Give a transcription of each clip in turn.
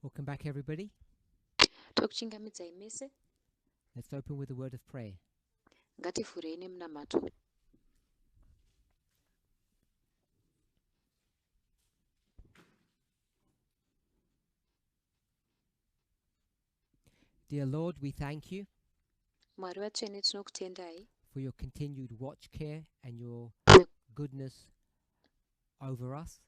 Welcome back, everybody. Tokuchingamidzai mese. Let's open with a word of prayer. Ngativhurei nemunamato. Dear Lord, we thank you Mwari vatsvene tinokutendai for your continued watch care and your goodness over us.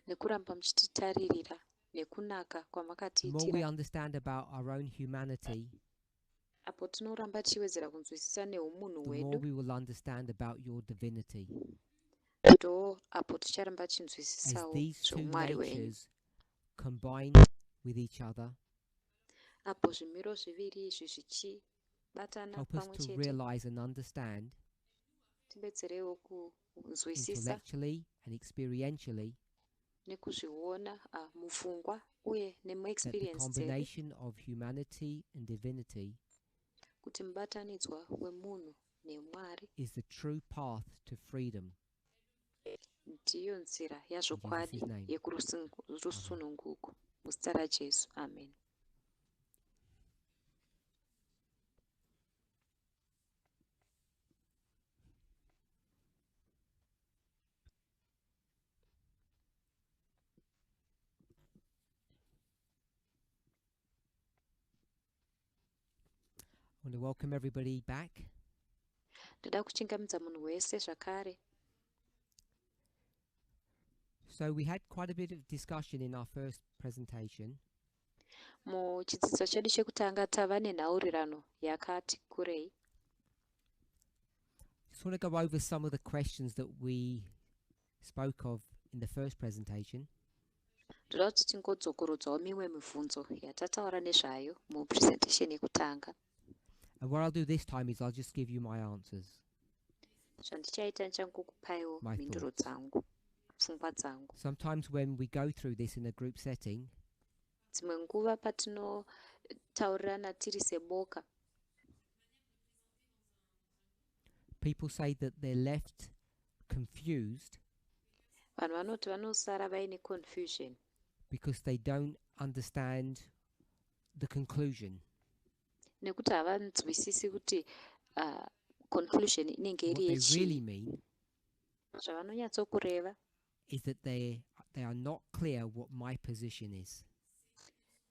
nekuramba muchititaririra nekunaka The more we kwamakatiitira understand about our own humanity, apo tinoramba tichiwedzera kunzwisisa neumunhu the more hwedu we will understand about your divinity. ndo apo ticharamba As tichinzwisisawo these two zveumwari hwenyu natures combine with each other, apo zvimiro zviviri izvi zvichibatana help us pamwe to chete realize and understand tibetserewo kunzwisisa intellectually and experientially nekuzviona mupfungwa uye that the nemuexperience dzedu combination of humanity and divinity kuti mubatanidzwa wemunhu nemwari is the true path to freedom. ndiyo nzira In yazvokwadi Jesus' name. yekurusununguko muzita rajesu amen. I want to welcome everybody back. Ndoda kuchingamidza munhu wese zvakare. So we had quite a bit of discussion in our first presentation. Muchidzidzo chedu chekutanga tava nenhaurirano yakati kurei. Just want to go over some of the questions that we spoke of in the first presentation. Ndoda kuti tingodzokorodzawo mimwe mibvunzo yatataura nezvayo mupresentation yekutanga. And what I'll do this time is I'll just give you my answers. Zvandichaita ndichangokupaio My mhinduro thoughts. dzangu, pfungwa dzangu. Sometimes when we go through this in a group setting, Dzimwe nguva patinotaurirana tiri seboka, people say that they're left confused vanhu vanoti vanosara vaine confusion because they don't understand the conclusion. nekuti havanzwisisi kuti conclusion inenge What iri they yechii. really mean Zvavanonyatsokureva is that they are not clear what my position is.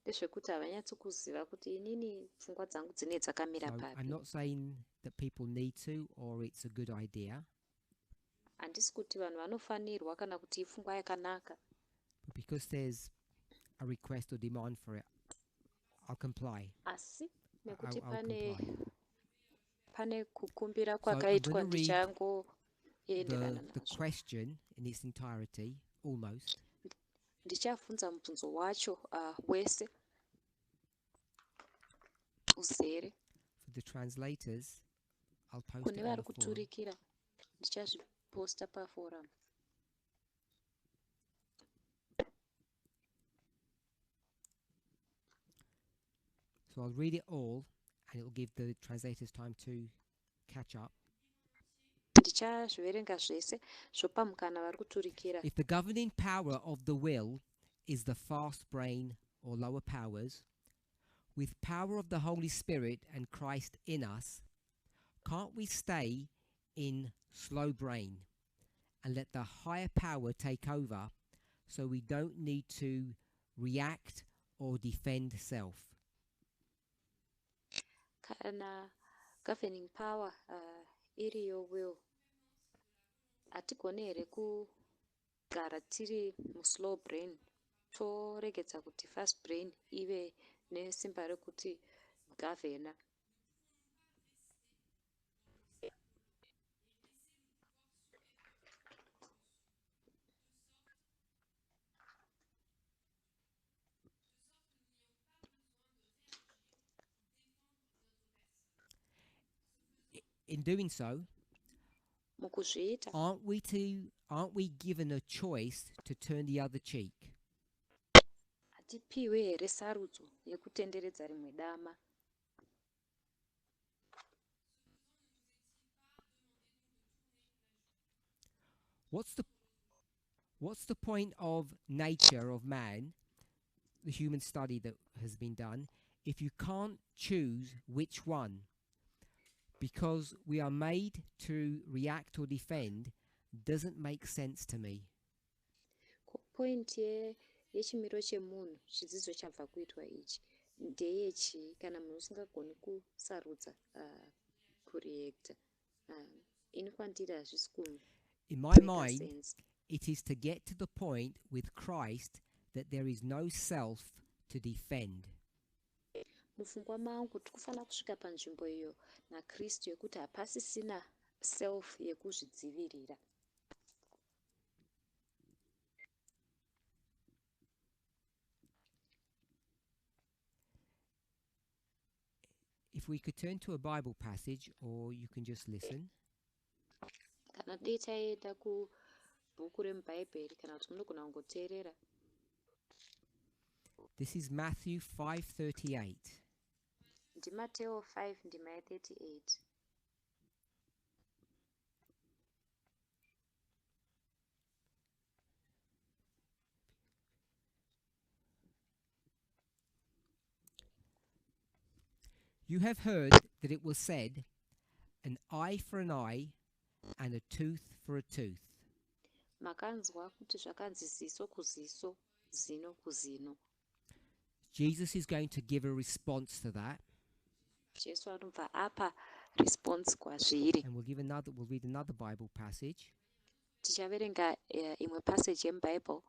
ndezvekuti havanyatsokuziva kuti inini pfungwa dzangu dzine dzakamira So I'm papi. not saying that people need to or it's a good idea, Handisi kuti vanhu vanofanirwa kana kuti ipfungwa yakanaka, but because there's a request or demand for it, I'll comply. asi nekuti I'll comply. pane kukumbira So I'm kwakaitwa going to read ndichangoenderana the nazvo. question in its entirety, almost. Ndichafunza mubvunzo wacho wese uzere. For the translators, I'll post Kune it on vari the forum. kuturikira ndichazviposta paforum. So I'll read it all and it'll give the translators time to catch up. Ndichazviverenga zvese zvopa mukana vari kuturikira. If the governing power of the will is the fast brain or lower powers, with power of the Holy Spirit and Christ in us, can't we stay in slow brain and let the higher power take over so we don't need to react or defend self? Kana governing power iriyo will, hatigoni here kugara tiri muslow brain, toregedza kuti fast brain ive nesimba rekuti gavhena. in doing so, mukuzviita aren't we given a choice to turn the other cheek? hatipiwe here sarudzo yekutenderedza rimwe dama? What's the point of nature of man, the human study that has been done, if you can't choose which one? Because we are made to react or defend doesn't make sense to me. Point yechimiro chemunhu, chidzidzo chabva kuitwa ichi ndeyechi kana munhu usingagoni kusarudza kureacta. Ini kwandiri hazvisi In my mind, sense. it is to get to the point with Christ that there is no self to defend. Mupfungwa mangu tikufanira kusvika panzvimbo iyo naKristu yekuti hapasisina self yekuzvidzivirira. If we could turn to a Bible passage, or you can just listen. Kana dei taenda kubhuku remubhaibheri kana kuti munogona kungoteerera. This is Matthew 5:38. NdiMateo 5 ndima 38. You have heard that it was said, an eye for an eye and a tooth for a tooth. Makanzwa kuti zvakanzi ziso kuziso, zino kuzino. Jesus is going to give a response to that. Jesu anobva apa response kwazviri. And we'll read another Bible passage. Tichaverenga imwe passage yemuBhayibheri.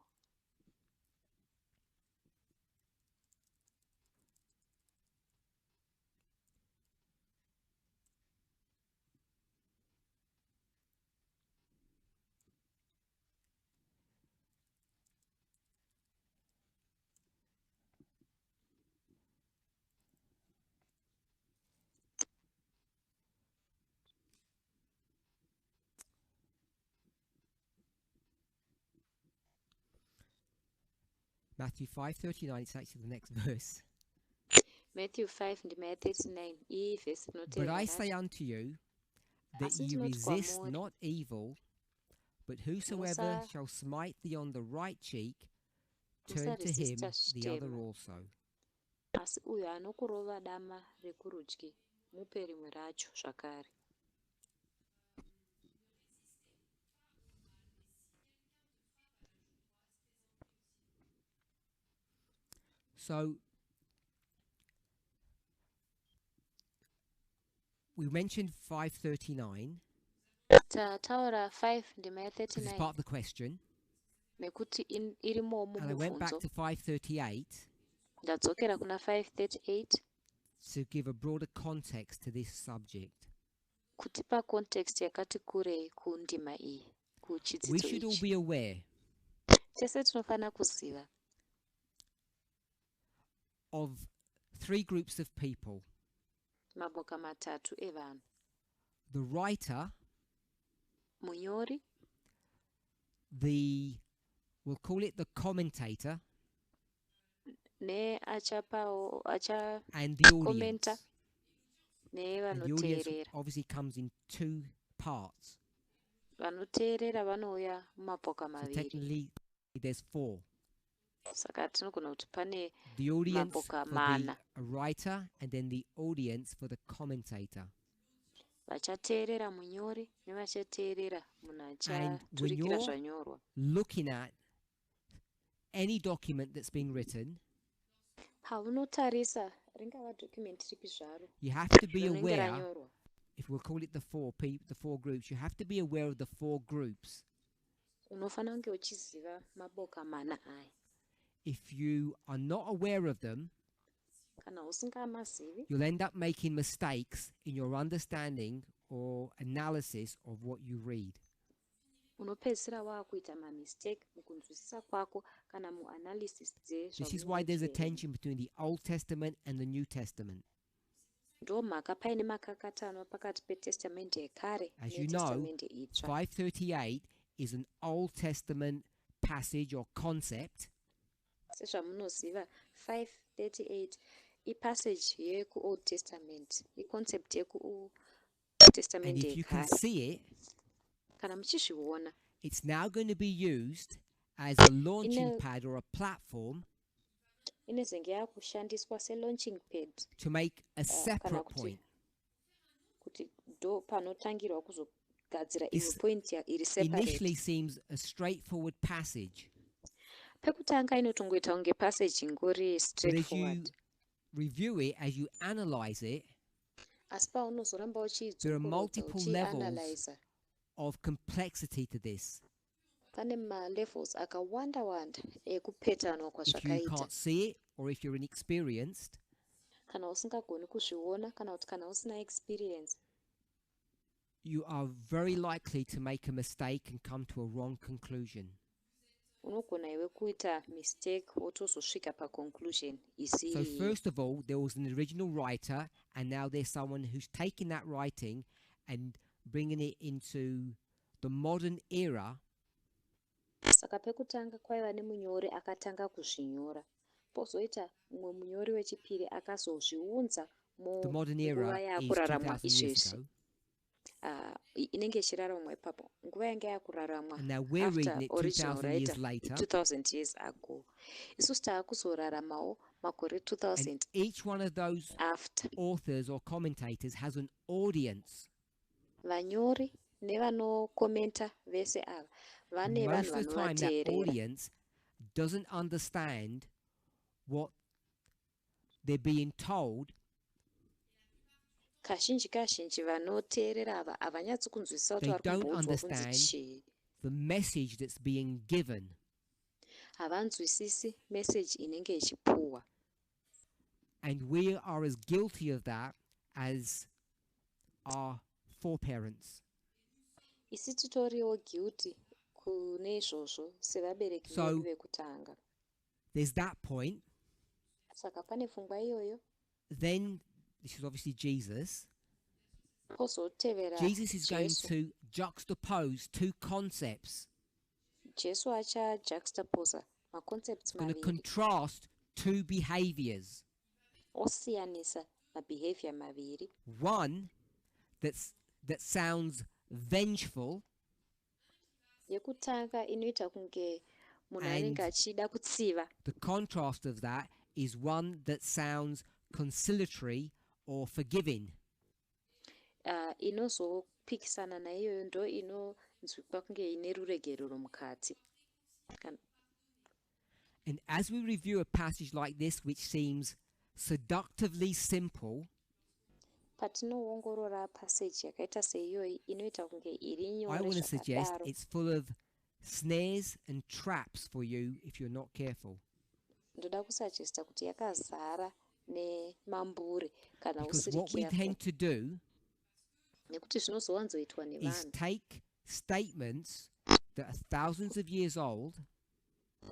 Matthew 5:39, it's actually the next verse. Matthew 5 ndima 39 iyi vhesi But I say unto you, that ye resist not evil, but whosoever shall smite thee on the right cheek, turn to him the other also. Asi uyo anokurova dama rekurudyi, mupe rimwe racho zvakare. So we mentioned 5:39. Taura 5 ndima This is 39 part of the question. nekuti irimo And I went back mumubvunzo. to 5:38 Ndadzokera kuna 5:38 to give a broader context to this subject. kutipa context yakati kurei kundima iyi, We kuchidzidzo should all ichi. be aware Tese tinofanira kuziva of three groups of people. maboka matatu evanhu: The writer, munyori, we'll call it the commentator, neachapawo and the achakomenta, audience. And the audience nevanoteerera. obviously comes in two parts. Vanoteerera vanouya mumapoka So maviri. technically there's four. Saka tinogona kuti pane The audience mapoka for mana. the writer, and then the audience for the commentator. Vachateerera munyori nevachateerera munhu And when achaturikira you're zvanyorwa. looking at any document that's been written, Paunotarisa ringava document ripi zvaro you have to be rinenge aware, ranyorwa, if we'll call it the four groups, you have to be aware of the four groups. unofanira kunge uchiziva maboka mana aya. If you are not aware of them, Kana usingamazivi, you'll end up making mistakes in your understanding or analysis of what you read. unopedzisira waakuita mamistake mukunzwisisa kwako kana muanalysis This is why there's a tension between the Old Testament and the New Testament. ndo mhaka paine makakatanwa pakati petestamende yekare As you know, netestamende itsva. 538 is an Old Testament passage or concept, Sezvamunoziva 538 ipassage yekuold testament, iconcept and yekutestamende if you can yekare. see it, Kana muchizviona, it's now going to be used as a launching Ine- pad or a platform inezenge yakushandiswa selaunching pad to make a kana separate kuti point. kuti ndo panotangirwa kuzogadzira imwe This point iri separate. initially seems a straightforward passage, Pekutanga inotongoita kunge passage ingori but as you straightforward, review it, as you analyze it, asi paunozoramba there are uchiidzokorodza multiple levels uchianalyza of complexity to this. pane malevels akawanda-wanda ekupetanwa If you kwazvakaita. can't see it, or if you're inexperienced, Kana usingagoni kuzviona kana kuti kana usina experience, you are very likely to make a mistake and come to a wrong conclusion. unogona iwe kuita mistake wotozosvika paconclusion So isiri. first of all, there was an original writer, and now there's someone who's taking that writing and bringing it into the modern era, Saka pekutanga kwaiva nemunyori akatanga kuzvinyora, pozoita mumwe munyori wechipiri akazozviunza the modern munguva era is yaakuraramwa 2,000 years izvezvi. ago, Inenge ichiraramwa ipapo nguva yange yakuraramwa and now we're reading after it original 2,000 years writer later, 2000 years ago. Isusu taakuzoraramawo makore and 2000 each one of those after. authors or commentators has an audience. Vanyori nevanokomenta vese ava And vane most vanhu of the time, that vanovateerera. audience doesn't understand what they're being told, Kazhinji vanoteerera ava havanyatsi kunzwisisa kuti they vari don't kumboudzwa kunzi understand chii. the message that's being given. Havanzwisisi meseji inenge ichipuhwa. And we are as guilty of that as our foreparents. Isi titoriwo guilty kune izvozvo sevabereki So- vedu vekutanga. There's that point. Saka pane pfungwa iyoyo, Then, this is obviously Jesus. pozotevera Jesus is going Jesu. to juxtapose two concepts. Jesu achajuxtaposa maconcepts He's going to maviri, contrast two behaviors. osiyanisa mabehavior maviri. One that sounds vengeful, Yekutanga inoita kunge munhu And- anenge achida kutsiva. the contrast of that is one that sounds conciliatory or forgiving. Inozopikisana naiyoyo ndo inonzwikwa kunge ine ruregerero mukati. And as we review a passage like this, which seems seductively simple, Patinoongorora passage yakaita seiyoyi inoita kunge iri I nyore want to suggest zvakadaro, it's full of snares and traps for you if you're not careful. ndoda kusagesta kuti yakazara nemambure kana Because usiri what we careful, tend to do nekuti zvinozowanzoitwa is nevanhu take statements that are thousands of years old,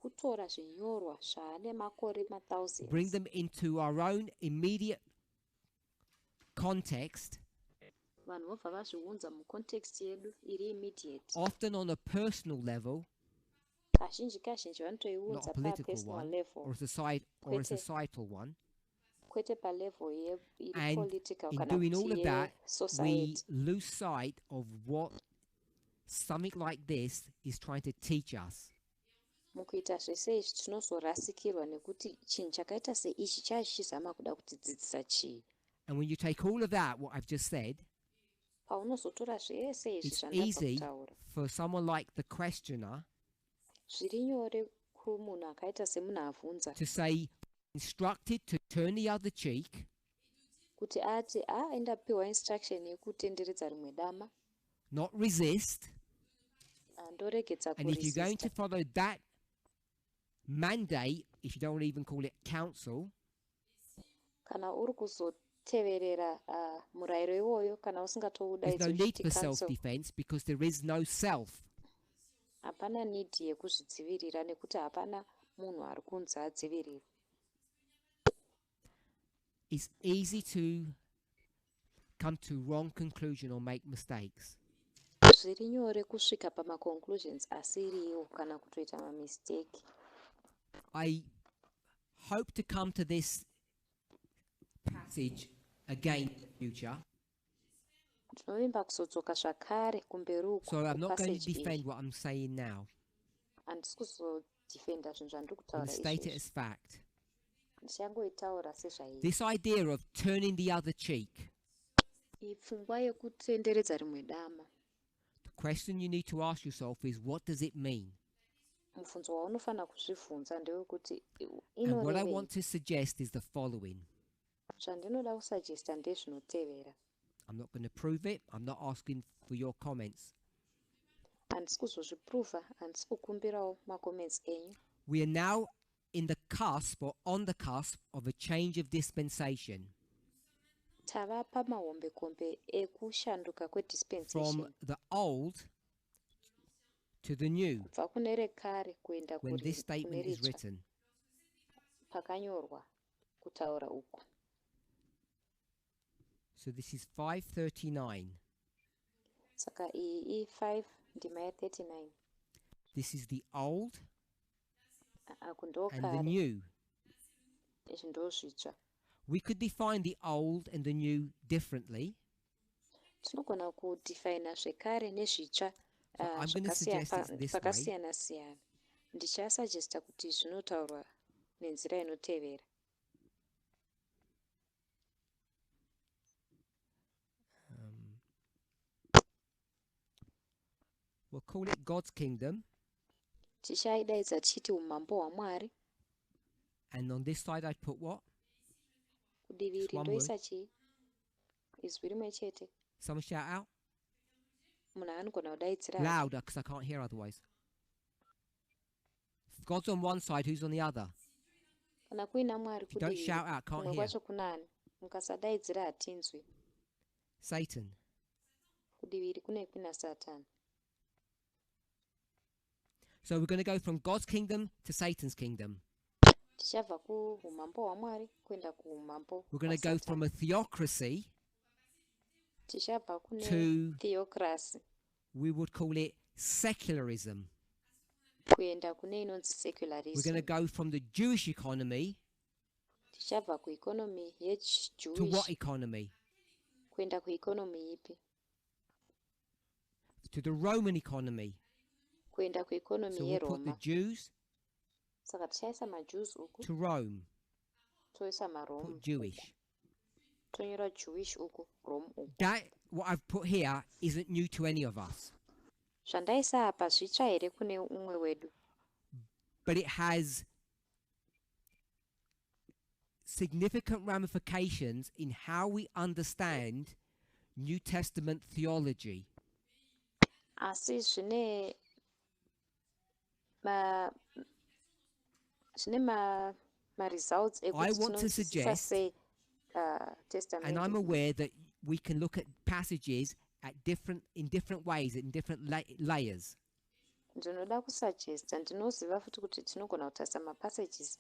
kutora zvinyorwa zvaane makore bring ma1000s, them into our own immediate context, vanhu vobva vazviunza mucontext yedu iri immediate. often on a personal level, Kazhinji not vanotoiunza a political papersonal one, level, or a Kwete. societal one. kwete palevel iri And political in kana doing all of kuti that, we society. lose sight of what something like this is trying to teach us. Mukuita zvese izvi tinozorasikirwa nekuti chinhu chakaita seichi chazama kuda kutidzidzisa chii. And when you take all of that, what I've just said, Paunozotora zvese izvi it's zvandabva easy kutaura, for someone like the questioner zviri nyore kumunhu akaita semunhu avhunza to say, instructed to turn the other cheek, kuti ati endapiwa instruction yekutenderedza rimwe dama, not resist. ndoregedza And if you're going to kuresista. follow that mandate, if you don't want to even call it counsel, Kana uri kuzoteverera murayiro iwoyo, kana there's no usingatoudaidzi need uchiti for cancel, self-defense because there is no self. hapana need yekuzvidzivirira nekuti hapana munhu ari kunzi adzivirira. It's easy to come to wrong conclusion or make mistakes. zviri nyore kusvika pamaconclusions asiriwo kana kutoita mamistake. I hope to come to this passage again in the future. Tinovimba kuzodzoka zvakare kumberi uko So I'm not going to kupassage defend iyi. what I'm saying now. Handisi kuzodefenda zvinhu I'm going zvandiri to kutaura state it izvezvi. as fact. Ndichangoitaura sezvairi. This idea of turning the other cheek, Iyi pfungwa yekutenderedza rimwe dama. the question you need to ask yourself is, what does it mean? Mubvunzo waunofanira kuzvibvunza ndewekuti And what I inorevei. want to suggest is the following. Zvandinoda kusagesta ndezvinotevera. I'm not going to prove it. I'm not asking for your comments. Handisi kuzozvipruvha, handisi kukumbirawo macomments enyu. We are now in the cusp or on the cusp of a change of dispensation Tava pamahombekombe ekushanduka from kwedispensation. the old to the new Kubva kune rekare kuenda when this statement is kuneritsva. written. Pakanyorwa kutaura uku. So this is 539. Saka iyi i5 ndima ya39. This is the old Aku and the ndokare. new. Izvi ndozvitsva. We could define the old and the new differently. Tinogona kudefina zvekare nezvitsva So I'm going to suggest it this way. pakasiyana siyana. Ndichasagesta kuti zvinotaurwa nenzira inotevera. We'll call it God's kingdom. Tichaidaidza tichiti umambo hwaMwari. And on this side I'd put what? Kudivi Just iri one ndoisa chii? Izwi rimwe chete. Someone shout out. Munhu anogona kudaidzira. Louder, because I can't hear otherwise. If God's on one side, who's on the other? Kana kuina Mwari If you don't kudivi. shout out, can't Kumwe hear. kwacho kunani. Mukasadaidzira hatinzwi. Satan. Kudivi iri kuina Satani. So we're going to go from God's kingdom to Satan's kingdom. Tichabva kuumambo hwaMwari kuenda kuumambo We're going to go from a theocracy tichabva kune to, theocracy we would call it secularism. kuenda kune inonzi We're going to secularism. go from the Jewish economy Tichabva kueconomy to yeJewish what economy? kuenda kueconomy ipi? To the Roman economy. Kuenda kueconomy So we'll put the yeRoma. Jews Saka tichaisa maJews uku, to Rome. toisa maRome. Put Jewish. Tonyora Jewish uku, Rome uku. That, what I've put here, isn't new to any of us. Zvandaisa apa zvitsva here kune umwe wedu. But it has significant ramifications in how we understand New Testament theology. Asi zvine results I want to suggest, sei testament. and I'm aware that we can look at passages in different ways, in different layers. Ndinoda kusuggesta, ndinoziva futi kuti tinogona kutarisa mapassages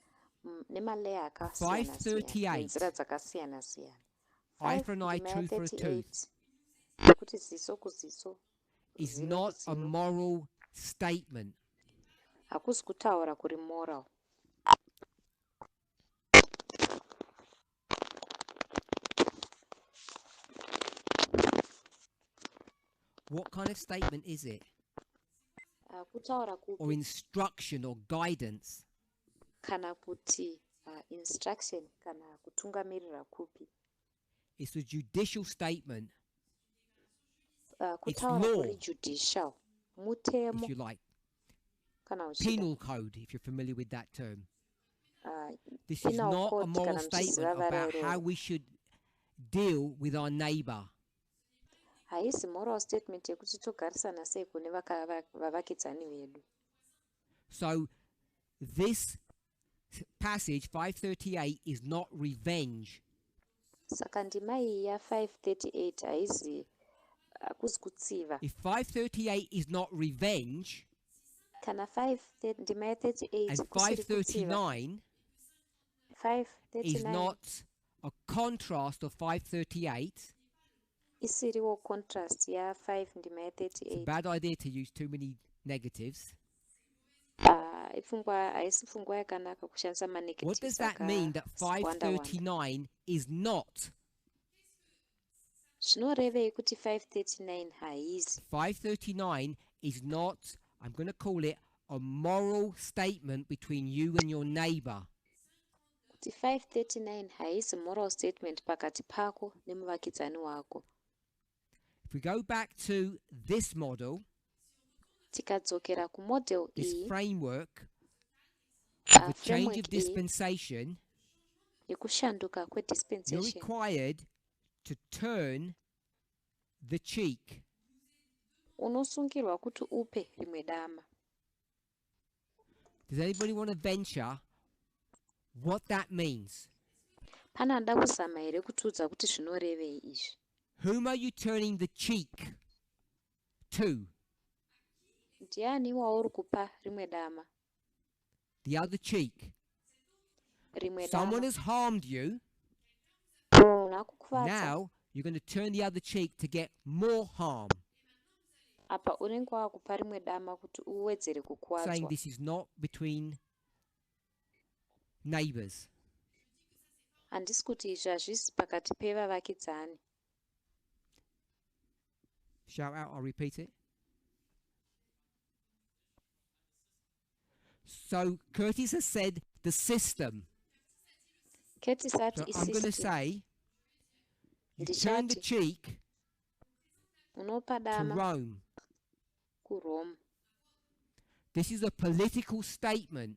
nemaleya akasiyana siyana, nenzira dzakasiyana siyana. Eye for an eye, tooth for a tooth kuti ziso kuziso is not a moral statement. hakusi kutaura kuri moral. What kind of statement is it? Kutaura Or kupi instruction or guidance? kana kuti instruction kana kutungamirira kupi. It's a judicial statement, Kutaura law. kuri judicial, mutemo if you like. kana uchida. Penal code, if you're familiar with that term. This is Penal not a code moral kana statement muchiziva about varero. how we should deal with our neighbor. Haisi moral statement yekuti togarisana sei kune vavakidzani vedu. So this passage 538 is not revenge. Saka ndima iyi ya538 haizi hakusi kutsiva. If 538 is not revenge Kana ndima ya38 and kusiri kutsiva. 539 is 539 not a contrast of 538, isiriwo contrast ya 5 ndima It's a 38. bad idea to use too many negatives. Haisi pfungwa yakanaka kushandisa What manegatives does that mean that akawanda 539 is not? zvinorevei kuti 539 haisi? 539 is not, I'm going to call it, a moral statement between you and your neighbor. Kuti 539 haisi moral statement pakati pako nemuvakidzani wako. If we go back to this model, Tikadzokera kumodel this iyi, framework of a change framework of iyi dispensation, yekushanduka you're kwedispensation, required to turn the cheek. unosungirwa kuti upe rimwe dama. Does anybody want to venture what that means? Pana anoda kuzama here kutiudza kuti zvinorevei izvi? Whom are you turning the cheek to? Ndiani wauri kupa rimwe dama? The other cheek. Rimwe Someone dama. has harmed you. Munhu akukuvadza. Now you're going to turn the other cheek to get more harm. Apa unenge wakupa rimwe dama kuti uwedzere Saying kukuwadzwa. this is not between neighbors. Handisi kuti izvi hazvisi pakati pevavakidzani. Shout out, I'll repeat it. So Curtis has said the system. Curtis ati So I'm going to isystem. say you turn the Ndichati cheek unopa to dama Rome. kuRome. This is a political statement.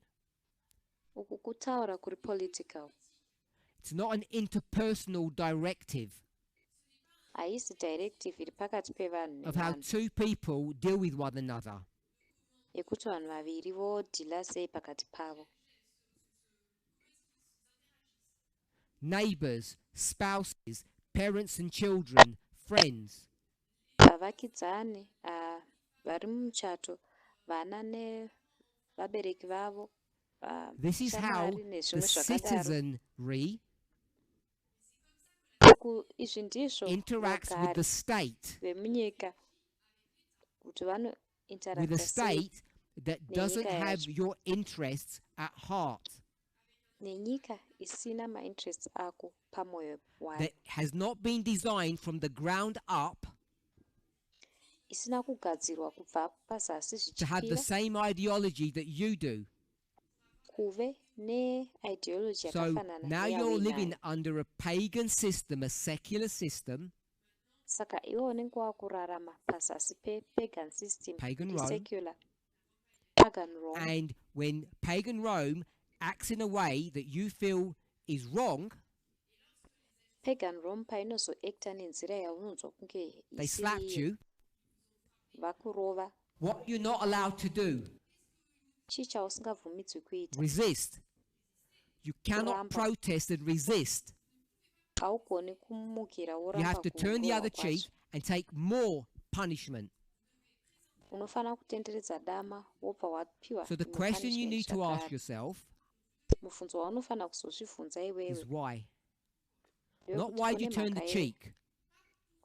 Uku kutaura kuri political. It's not an interpersonal directive Haisi directive iri pakati pevanhu of how nevanhu. two people deal with one another. Yekuti vanhu vaviri vodhila sei pakati pavo. Neighbors, spouses, parents and children, friends. Vavakidzani, vari mumuchato, vana nevabereki vavo, This is how shamwari the nezvimwe zvakadaro. citizenry Izvi ndizvo interacts with vagari the state, vemunyika kuti with a vanointeracta sei state that doesn't nenyika have yacho, your interests at heart, nenyika isina mainterests ako pamwoyo wayo, that has not been designed from the ground up isina kugadzirwa kubva pazasi to have the zvichikwira same ideology that you do. kuve neideology So yakafanana now you're living neyawenayo. under a pagan system, a secular system, Saka iwe unenge wakurarama pazasi pepagan system, Pagan Rome. secular, pagan Rome. and when pagan Rome acts in a way that you feel is wrong, Pagan Rome painozoacta nenzira yaunonzwa kunge they slapped isiri you. vakurova. What you're not allowed to do, Chii chausingabvumidzwi kuita? resist. You cannot Kuramba. protest and resist. Haugoni kumukira You woramba have to turn the kurova other cheek kwacho. and take more punishment. Unofana kutenderedza dama wobva wapiwa So the imwe question you punishment need to ask zvakare. yourself Mubvunzo waunofana kuzozvibvunza is iwewe why. ndewe Not kuti why do you une turn the mhaka yei? cheek.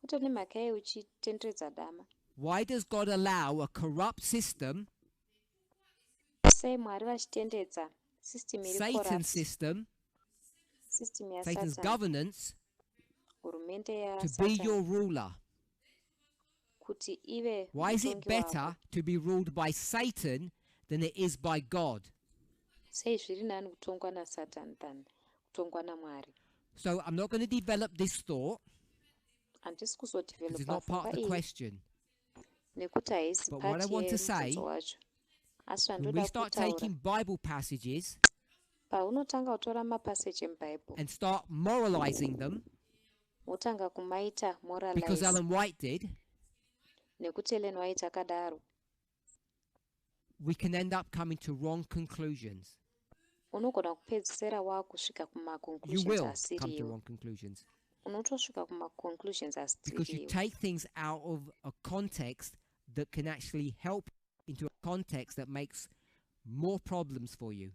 Kuto nemhaka yei uchitenderedza dama? Why does God allow a corrupt system, Sei Mwari vachitendedza system iri Satan's corrupt, system, system Satan's yaSatan, governance, hurumende to be yaSatan, your ruler? kuti ive Why is it mutongi better wako? to be ruled by Satan than it is by God? Sei zviri nani kutongwa naSatan than kutongwa naMwari? So I'm not going to develop this thought Handisi because it's kuzodevelopa not part pfungwa of the iyi question. nekuti haisi But what I pati want to say, yemubvunzo wacho. Asi when we vandoda start kutaura taking Bible passages paunotanga kutora mapaseji emubhaibheri and start moralizing them, wotanga kumaita because moralize Ellen White did, nekuti Ellen White akadaro, we can end up coming to wrong conclusions. unogona kupedzisira wakusvika You kumaconclusions will come to asiriwo. wrong conclusions Unotosvika kumaconclusions because you asiriwo take things out of a context that can actually help into a context that makes more problems for you.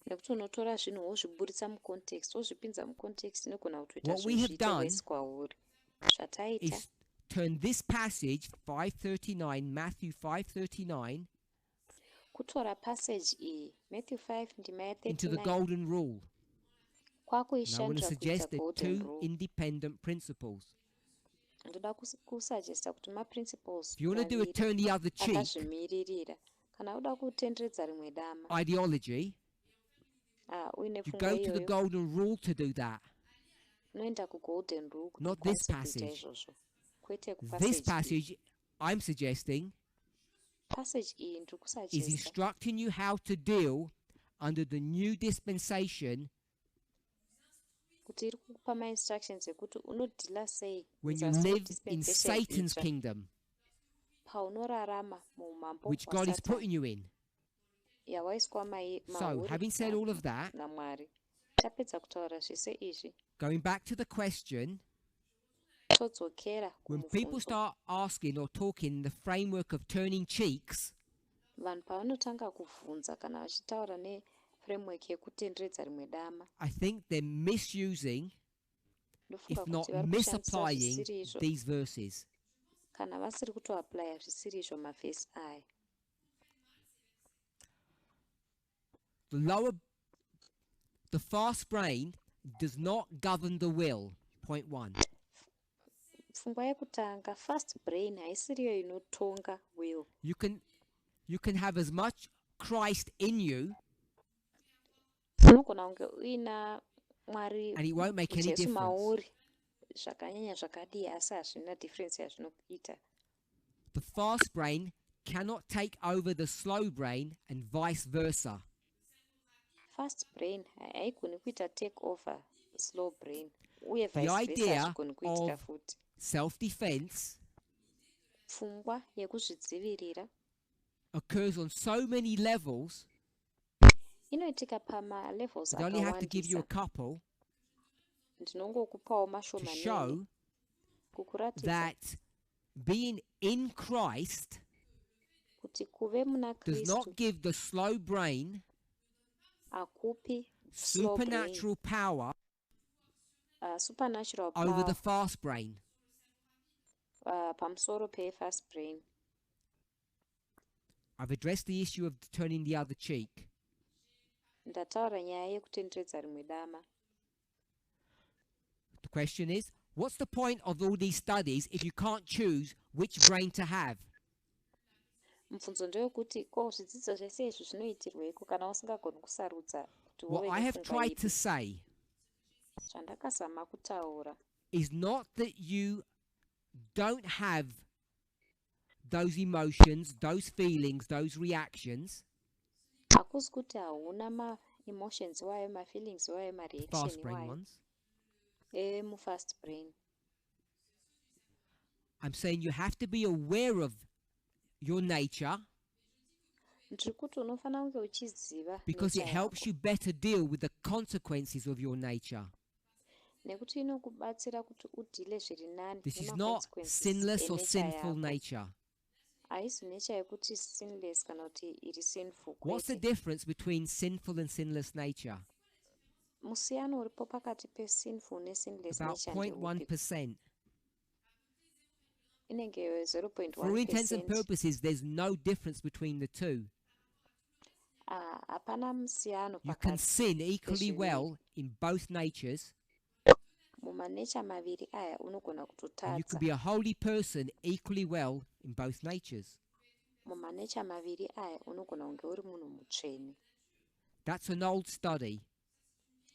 nekuti unotora zvinhu wozviburitsa mucontext wozvipinza mucontext inogona What kutoita we zvinhu have zviite done wese kwauri. zvataita is turn this passage 539, Matthew 5:39, kutora passage iyi Matthew 5 ndima into the ya39 golden rule. And I want to kwakuishandura kuita suggest the golden two rule. independent principles. Ndoda kusagesta kuti maprinciples If you want to do a turn the other cheek akazvimiririra. Kana uda kutenderedza rimwe dama ideology, uine you pfungwa go to the iyoyo golden rule to do that. unoenda kugolden rule kuti Not this ukwanise kuita passage. izvozvo kwete This kupassage passage I'm suggesting passage iyi ndiri is kusagesta instructing you how to deal under the new dispensation kuti iri kukupa mainstructions ekuti unodhila sei when you muzasi live in dispensation Satan's itsva kingdom, paunorarama muumambo which God is hwasatani putting you in. yawaiswa So, having said all of that, namwari tapedza kutaura zvese izvi going back to the question, todzokera when people kumubvunzo. start asking or talking in the framework of turning cheeks, Vanhu pavanotanga kubvunza kana vachitaura neframework yekutenderedza rimwe dama I think they're misusing, ndofunga if not kuti vari kushandisa misapplying, zvisiri izvo these verses. kana vasiri kutoaplya zvisiri izvo mavhesi aya. The fast brain does not govern the will. Point one. Pfungwa yekutanga fast brain haisiriyo inotonga will. You can have as much Christ in you, Unogona kunge uina mwari and it won't make any Jesu difference. mauri zvakanyanya zvakadii asi hazvina difference yazvinoita. The fast brain cannot take over the slow brain and vice versa. Fast brain haigoni kuita take over slow brain uye The vice versa idea hazvigoni kuitika of futi. self-defense Pfungwa yekuzvidzivirira occurs on so many levels. inoitika pamalevels I only have to give you a akawandisa. couple Ndinongokupawo to mashomanene show kukuratidza that being in Christ kuti kuve muna does Kristu not give the slow brain akupi slow brain, supernatural power supernatural over power the fast brain. pamusoro pe-fast brain. I've addressed the issue of turning the other cheek. Ndataura nyaya yekutenderedza rimwe dama. The question is, what's the point of all these studies if you can't choose which brain to have? Mubvunzo ndewekuti ko zvidzidzo zvese izvi zvinoitirweko kana usingagoni kusarudza kuti What wove I have nepfungwa tried to ipi. say Zvandakazama kutaura is not that you don't have those emotions, those feelings, those reactions, hakusi kuti hauna ma-emotions iwayo ma-feelings iwayo fast ma-reaction brain iwayo ones. mu-fast brain. I'm saying you have to be aware of your nature Ndiri kuti unofanira kunge uchiziva because it nature helps yako. you better deal with the consequences of your nature. Nekuti inokubatsira kuti udhile zviri nani This is not nema-consequences sinless or enature sinful yako. nature. Haisi nature yekuti sinless kana kuti iri sinful What's the kwete. difference between sinful and sinless nature? Musiyano uripo pakati pe-sinful ne-sinless About nature ndeupi? 0.1%. Inenge For all intents and 0.1%. purposes, there's no difference between the two. Hapana musiyano You can pakati sin equally pezviviri. well in both natures, Mumanature maviri aya unogona and you kutotadza. can be a holy person equally well in both natures. Mumanature maviri aya unogona kunge uri munhu mutsvene. That's an old study,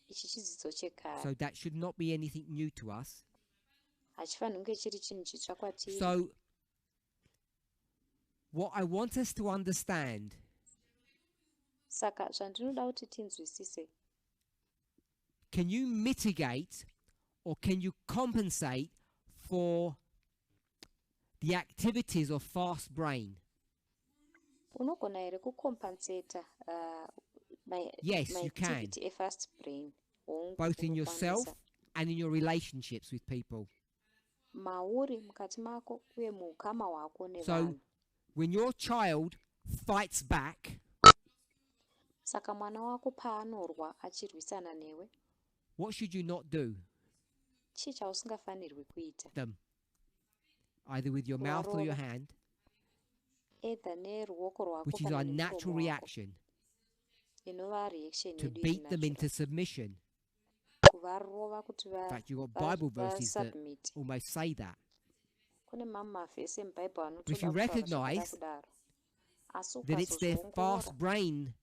Ichi chidzidzo chekare. so that should not be anything new to us. Hachifaniri kunge chiri chinhu chitsva kwatiri. So, what I want us to understand Saka zvandinoda kuti tinzwisise, can you mitigate or can you compensate for the activities of fast brain? unogona here kucompensata Yes, you can. maactivity e-fast brain. Both in yourself Unokwanisa. and in your relationships with people. Mauri mukati mako uye muukama hwako So, nevanhu. when your child fights back, Saka mwana wako paanorwa achirwisana newe, what should you not do? chii chausingafanirwi kuita them, either with your mouth or your hand, either neruoko rwako which is kana our nemuromo natural wako, reaction inova reaction to yedu beat them into natural, submission. kuvarova kuti In fact, you've got Bible verses that vasubmit. almost say that. Kune mamavhesi emubhaibheri But if you anotoda kutaura recognize zvakada kudaro, asi that it's their fast ukazozviongorora brain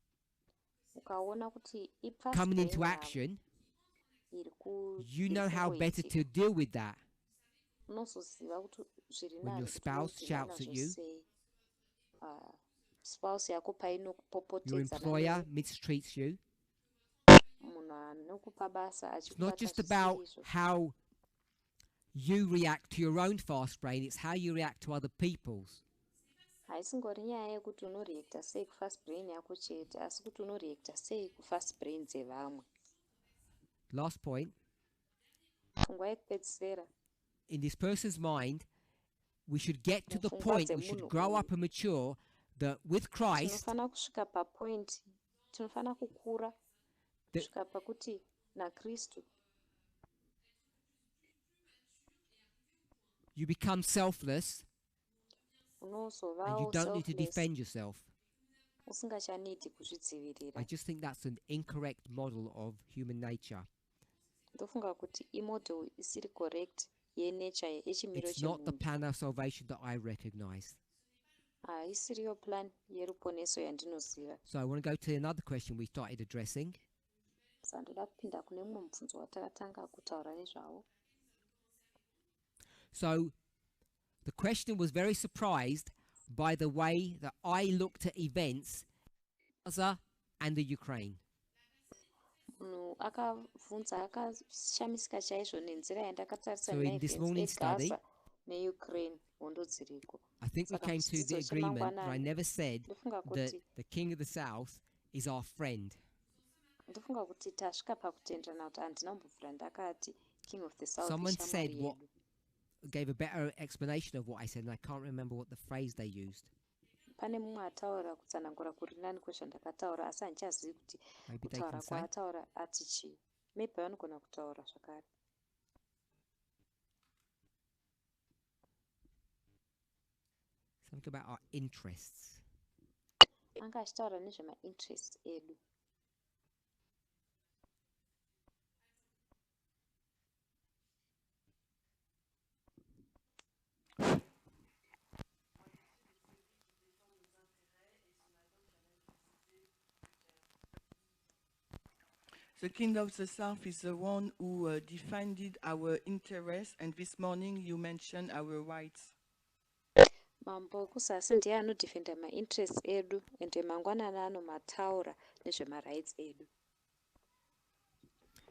ukaona kuti coming into action, you know how better to deal with that. unozoziva kuti zviri When your spouse shouts at you, spouse yako your painokupopotedza employer mistreats you. munhu anokupa basa It's not just achikubata about zvisizvo. how you react to your own fast brain, it's how you react to other people's. haisingori nyaya yekuti unoreacta sei kufast brain yako chete, asi kuti unoreacta sei kufast brain dzevamwe. Last point, Nguva yekupedzisira, in this person's mind, we should get to the point, we should grow up and mature, that with Christ, tinofana kusvika papoint, tinofana kukura kusvika pakuti naKristu you become selfless and you unozovawo don't need to selfless, defend yourself. usingachanidi kuzvidzivirira. I just think that's an incorrect model of human nature. Ndofunga kuti imodel isiri correct yenature yechimiro It's not the chemunhu. plan of salvation that I recognize. Haisiriyo plan yeruponeso yandinoziva. So I want to go to another question we started addressing. Sandoda kupinda kune mumwe mubvunzo watakatanga kutaura nezvawo. So the question was very surprised by the way that I looked at events in Gaza and the Ukraine. Munhu akabvunza akashamisika chaizvo nenzira yandakatarisa So in this morning's study, eGaza neUkraine hondo dziriko. I think we Saka came to the mudzidzo agreement that I chemangwanani, never said ndofunga that kuti the king of the south is our friend. ndofunga kuti tasvika pakutenderana kuti handina kumbobvira ndakati king of the south Someone ishamwari said what yedu. gave a better explanation of what I said, and I can't remember what the phrase they used. Pane mumwe ataura kutsanangura kuri nani kwezvandakataura, asi handichazivi kuti Maybe they kutaura can say. kwaataura ati chii. Maybe vanogona kutaura zvakare. Something about our interests. Anga achitaura nezvemainterest edu. The King of the South is the one who defended our interests, and this morning you mentioned our rights. Mambo kusasi ndiye anodefenda mainterest edu, ende mangwanani anomataura nezvemarights edu.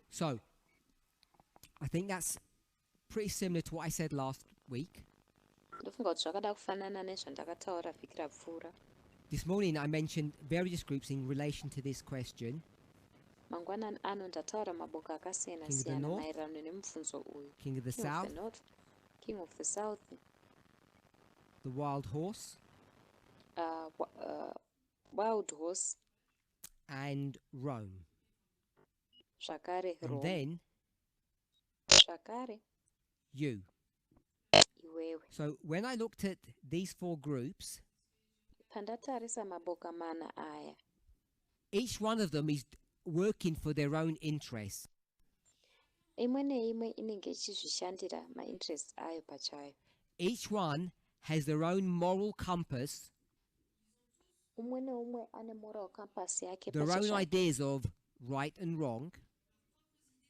So I think that's pretty similar to what I said last week. Ndofunga kuti zvakada kufanana nezvandakataura vhiki rapfuura. This morning I mentioned various groups in relation to this question. Mangwanani ano ndataura maboka akasiyana-siyana maererano nemubvunzo uyu. King of the King South, of the North, King of the South, the wild horse, wild horse, and Rome. zvakare And Rome, then zvakare you. iwewe. So when I looked at these four groups, Pandatarisa maboka mana aya, each one of them is working for their own interests. imwe neimwe inenge ichizvishandira mainterest ayo pachayo. Each one has their own moral compass, Umwe neumwe ane moral compass yake their own pachezvake. ideas of right and wrong,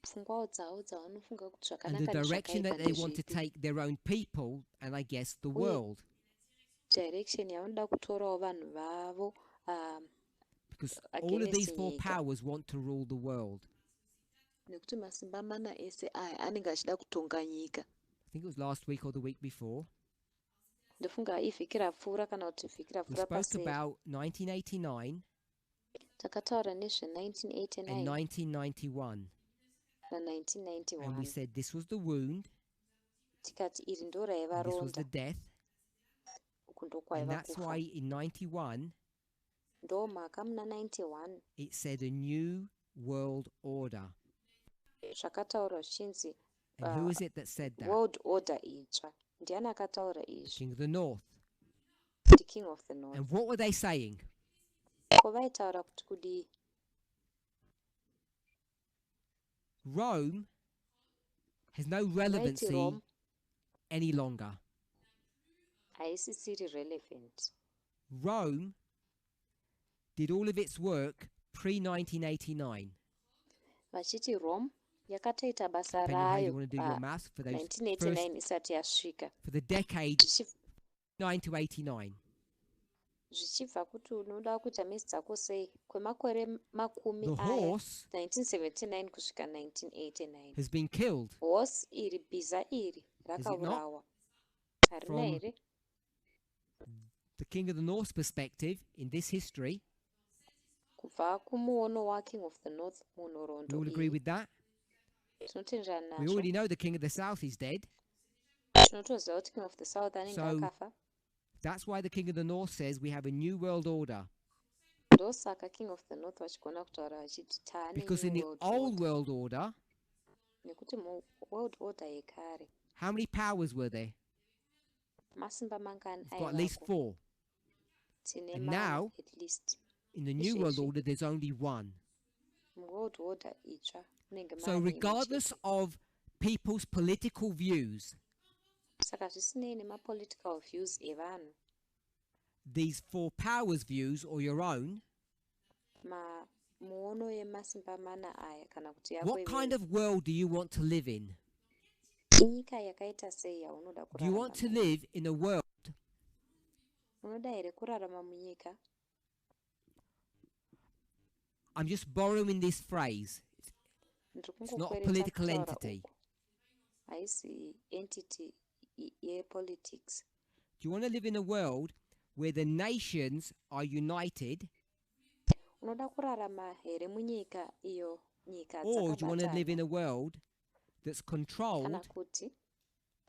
Pfungwawo dzavo dzavanofunga kuti and the zvakanaka direction that nezvakaipa they want to ndezvipi. take their own people, and I guess the world. Direction yavanoda kutorawo vanhu vavo, Because all of these against four nyika. powers want to rule the world. Nekuti masimba mana ese aya anenge achida kutonga nyika. I think it was last week or the week before. Ndofunga ivhiki rapfuura kana kuti vhiki We rapfuura spoke paseri. about 1989 Takataura and nezve-1989 1991. And we na-1991. said this was the wound, Tikati iri ndo raiva this was the ronda, death, uku ndo and kwaiva that's why kufa. in 91 Ndo mhaka muna 91 it said a new world order. zvakataurwa zvichinzi And who is it that said that? world order itsva. Ndiani akataura The izvi? king of the north. The king of the north. And what were they saying? Ko vaitaura kuti kudii? Rome has no relevancy Rome any longer. haisisiri relevant. Rome did all of its work pre-1989. Vachiti Rome yakatoita basa Depending on how you rayo want to do your maths for those 1989 isati yasvika. for the decade 9 to 89. Zvichibva kuti unoda kuita mesi dzako sei kwemakore makumi The aya horse 1979 kusvika 1989. has been killed Horse iri bhiza iri rakaurawa. Harina From here? the king of the north's perspective in this history. Kubva kumuono waking of the north We munhoroondo all agree iyi. with that. Tinotenderana We nazvo. already know the king of the south is dead. Tinotoziva kuti king of the south anenge So akafa. that's why the king of the north says we have a new world order. Ndosaka king of the north vachigona kutaura vachiti taane Because in new the world old order. world order, Nekuti world order yekare how many powers were there? masimba mangani We've got at least aivako? 4. Tine And mana now, at least. in the new world Izvezvi, order, there's only 1. world order itsva munenge So mane regardless of people's political views, saka zvisinei nemapolitical views evanhu, these 4 powers views or your own, muono yemasimba mana aya kana kuti what kind of world do you want to live in? inyika yakaita sei yaunoda Do you want to kurarama? live in a world Unoda here kurarama munyika? I'm just borrowing this phrase. It's not a political entity. Haisi entity yepolitics. Do you want to live in a world where the nations are united, Unoda kurarama here munyika iyo nyika or do you want to live in dzakabatana? a world that's controlled Kana kuti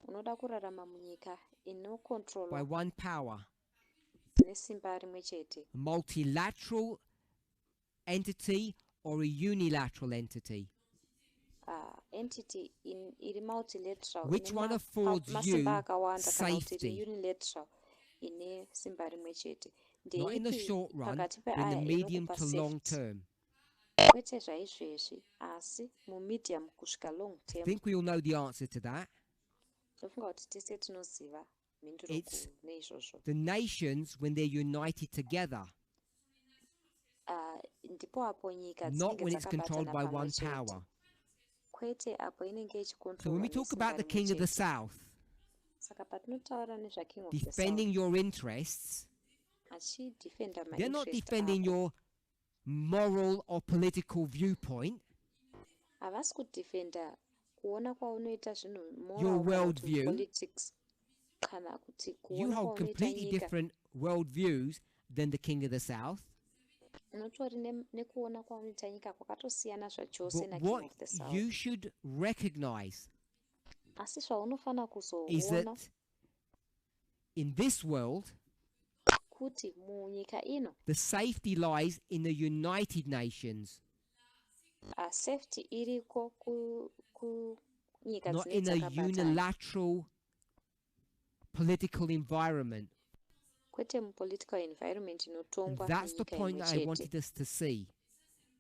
unoda kurarama munyika by inokontrolwa one power, nesimba rimwe chete, a multilateral entity or a unilateral entity? entity iri multilateral Which ine one affords masimba you akawanda kana kuti iri safety? unilateral ine simba rimwe chete? Not in the Ndeipi short run, pakati but in the peaya medium inokupa to long safety? term. Kwete zvaizvezvi asi mumedium kusvika long I term. think we all know the answer to that. Ndofunga kuti tese tinoziva mhinduro It's neizvozvo. the nations when they're united together, Ndipo apo nyika not dzinenge when it's controlled dzakabatana by pamwe one chete. power. Kwete apo inenge So when ichikontrolwa we talk nesimba about the rimwe king of the chete. south Saka patinotaura nezvaking of the south, defending your interests, achidefenda they're not mainterest defending avo. your moral or political viewpoint, Havasi kudefenda kuona kwaunoita zvinhu your moral kana kuti worldview. politics kana kuti You kuona hold kwaunoita completely nyika. different worldviews than the king of the south. Unotori nekuona kwaunoita nyika kwakatosiyana zvachose But naking what of the south. you should recognize Asi zvaunofana is kuzoona that in this world, kuti munyika ino the safety lies in the United Nations, safety iriko kunyika not dzine in a dzakabatana, unilateral political environment. kwete mupolitical environment And inotongwa that's the nenyika point imwe that I chete. wanted us to see.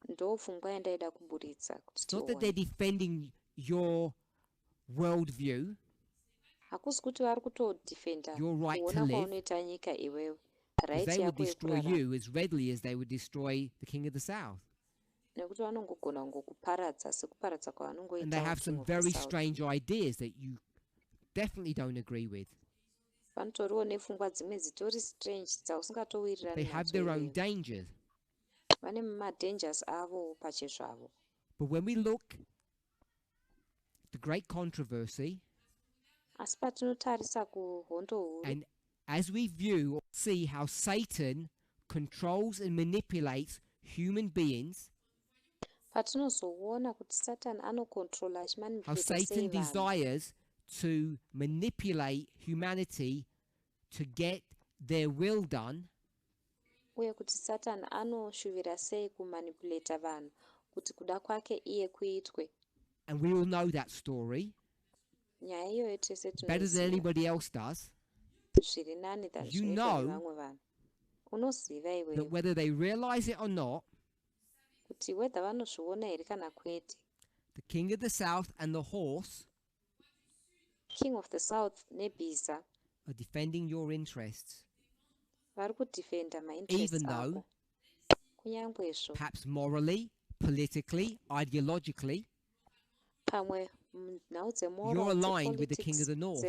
Ndopfungwa yandaida kuburitsa kuti It's not that they're tione. defending your worldview, Hakusi kuti vari kutodefenda your right to kuona live, kwaunoita nyika iwewe, because right they would yako destroy yekurarama, you as readily as they would destroy the king of the south. nekuti vanongogona kungokuparadza sekuparadza And they kwavanongoita have some king of the very south. strange ideas that you definitely don't agree with. Vanotoriwo nepfungwa dzimwe dzitori strange dzausingatowirirani They have nadzo their own iwewe. dangers. Vane madangers avo pachezvavo. But when we look at the great controversy, Asi patinotarisa kuhondo huru, and as we view or see how Satan controls and manipulates human beings, patinozoona kuti Satan anokontrola how achimanipulata Satan sei vanhu, desires to manipulate humanity to get their will done, uye kuti Satan anoshuvira sei kumanipulata vanhu kuti kuda kwake iye kuitwe. and we all know that story. nyaya iyoyo tese better than tinoziva anybody else does, zviri nani than you zvinoitwa know nevamwe vanhu. Unoziva that iwewe whether they realize it or not, kuti wedha vanozviona here kana kwete, the king of the south and the horse king of the south nebhiza are defending your interests, vari kudhifenda mainterest even ako, though kunyangwezvo perhaps morally, politically, ideologically, pamwe nhau you're aligned with the king of the north.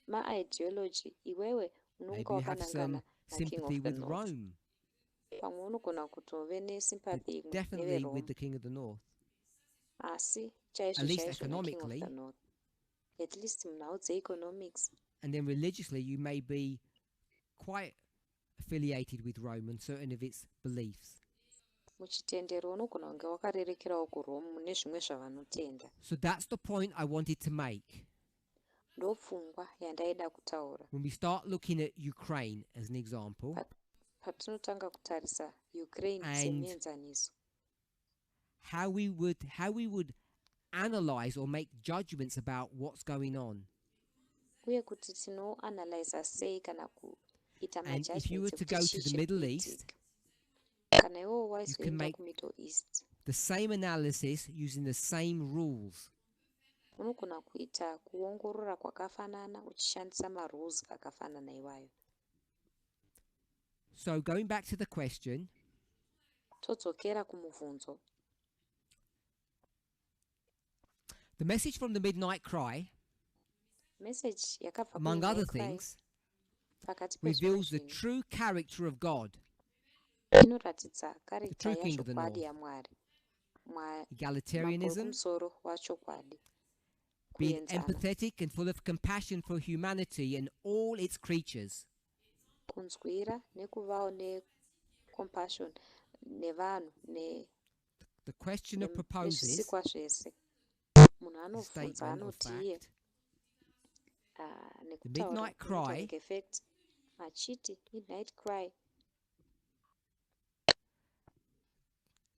dzemaideology iwewe unonga Maybe you have wakanangana some naking sympathy of the with north. Rome, Pamwe unogona kutove but nesympathy imwe definitely with neverome, the king of the north, asi at chaizvo least chaizvo naking of economically. the north, at least munhau dzeeconomics. And then religiously, you may be quite affiliated with Rome and certain of its beliefs. Muchitendero unogona kunge wakarerekerawo kurome mune zvimwe zvavanotenda. So that's the point I wanted to make. Ndopfungwa yandaida kutaura. When we start looking at Ukraine as an example, Patinotanga kutarisa Ukraine and semuenzaniso, how we would analyze or make judgments about what's going on. uye kuti tinoanalyza sei kana kuita And if you were majudgments to go to the Middle East, kana iwewo you can waizoenda make kumiddle east, the same analysis using the same rules. unogona kuita kuongorora kwakafanana uchishandisa marules akafanana iwayo. So going back to the question, Todzokera kumubvunzo, the message from the Midnight Cry, message yakabva among kuMidnight other Cry things, pakati reveals the pezvimwe true character of God, inoratidza karita true king of the yazvokwadi north. yaMwari, mambo Egalitarianism, wekumusoro wachokwadi, being kuenzana, empathetic and full of compassion for humanity and all its creatures. kunzwira nekuvawo necompassion nevanhu The questioner proposes nezvisikwa zvese. Munhu a anobvunza statement of anoti iye fact. nekutaura Midnight Cry ngefact achiti Midnight Cry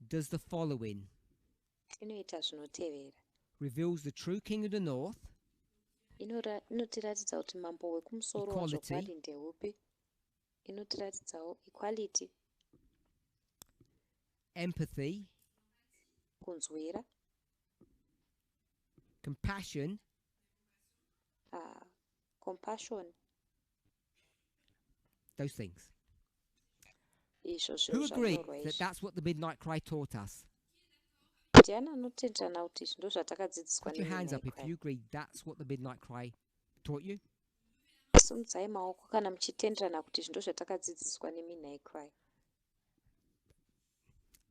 does the following: inoita zvinotevera. reveals the true king of the north, Inotiratidza kuti mambo wekumusoro equality, wazvokwadi ndeupi. Inotiratidzawo equality, empathy, kunzwira, compassion, compassion, those things. izvo Who zvinhu agree zvanyorwa that izvi. that's what the Midnight Cry taught us? Ndiani anotenderana kuti izvi ndo zvatakadzidziswa Put your hands up neMidnight if Cry. you agree that's what the Midnight Cry taught you. Simudzai maoko kana muchitenderana kuti izvi ndo zvatakadzidziswa neMidnight Cry.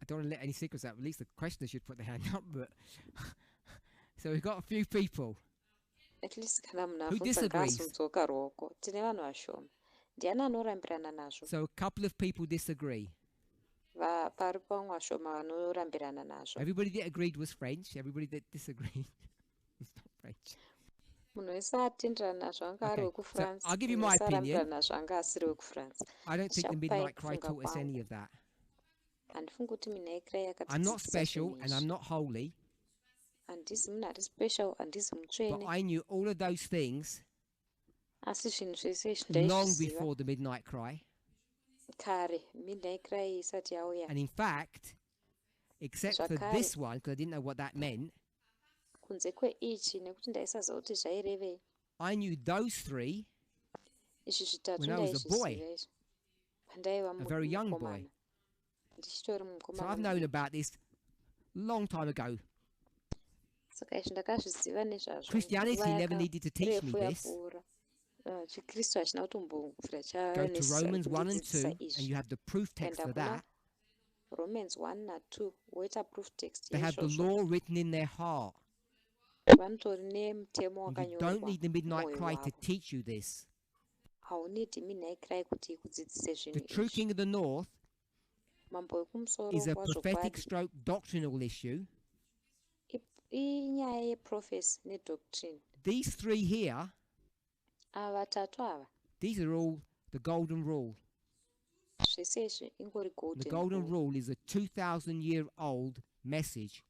I don't want to let any secrets out. At least the questioner should put their hand up. But so we've got a few people. At least kana munhu Who abvunza disagrees? ngaasumudzoka ruoko. Tine vanhu vashoma. Ndiani anorambirana nazvo? So a couple of people disagree. Paripo vamwe vashoma vanorambirana nazvo. Everybody that agreed was French. Everybody that disagreed was not French. Munhu wese atenderana nazvo anga ari Okay, wekufrance. so I'll give you munhu my wese opinion. arambirana nazvo anga asiri wekufrance. I don't think the Ndichakupai Midnight Cry kufunga taught us any kwangu. of that. Handifungi kuti Midnight Cry I'm not yakatidzidzisa special zvinhu and I'm izvi. not holy, Handisi munhu ari special, handisi but mutsvene, I knew all of those things asi zvinhu zvese izvi long ndaizviziva before the Midnight Cry. kare Midnight Cry isati yauya. And in fact, except for Zvakare. this one, because I didn't know what that meant, Kunze kweichi nekuti ndaisaziva kuti zvairevei. I knew those three Izvi zvitatu when I was a boy, ndaizviziva izvi pandaiva a very young boy. mukomana. Ndichitori So I've known mukomana. about this long time ago. Saka izvi ndakazviziva nezvazvo. Christianity nguva never needed to teach me yakarefu this. yapfuura. Chikristu hachina kutombobvira Go to Romans 1 and 2, kundidzidzisa and izvi. you have the proof text Enda for kuna that. Romans 1 na2 woita proof text They have the yezvozvo. law written in their heart. Vanotori nemutemo And you don't wakanyorwa need the Midnight mumwoyo Cry to wavo. teach you this. Haunidi Midnight Cry kuti ikudzidzise The zvinhu true izvi. king of the north Mambo wekumusoro is a prophetic wazvokwadi stroke doctrinal issue. inyaya yeprophecy nedoctrine. These three here, Ava vatatu ava these are all the golden rule. zvese izvi ingori The golden golden rule. rule is a 2,000-year-old message.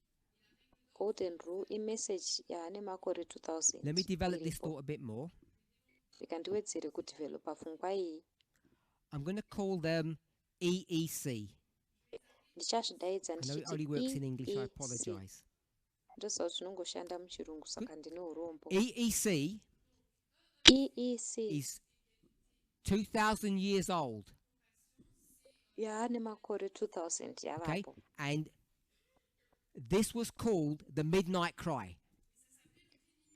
golden rule imessage yaane makore 2000. Let me develop this thought a bit more. Ikandiwedzere kudevelopa pfungwa iyi. I'm going to call them EEC. Ndichazvidaidza I know it ndichiti only works in English, I EEC. apologize. Ndoziva kuti zvinongoshanda muchirungu saka ndine urombo. EEC EEC is 2,000 years old. yaane makore 2000 Okay, yavapo. and this was called the midnight cry.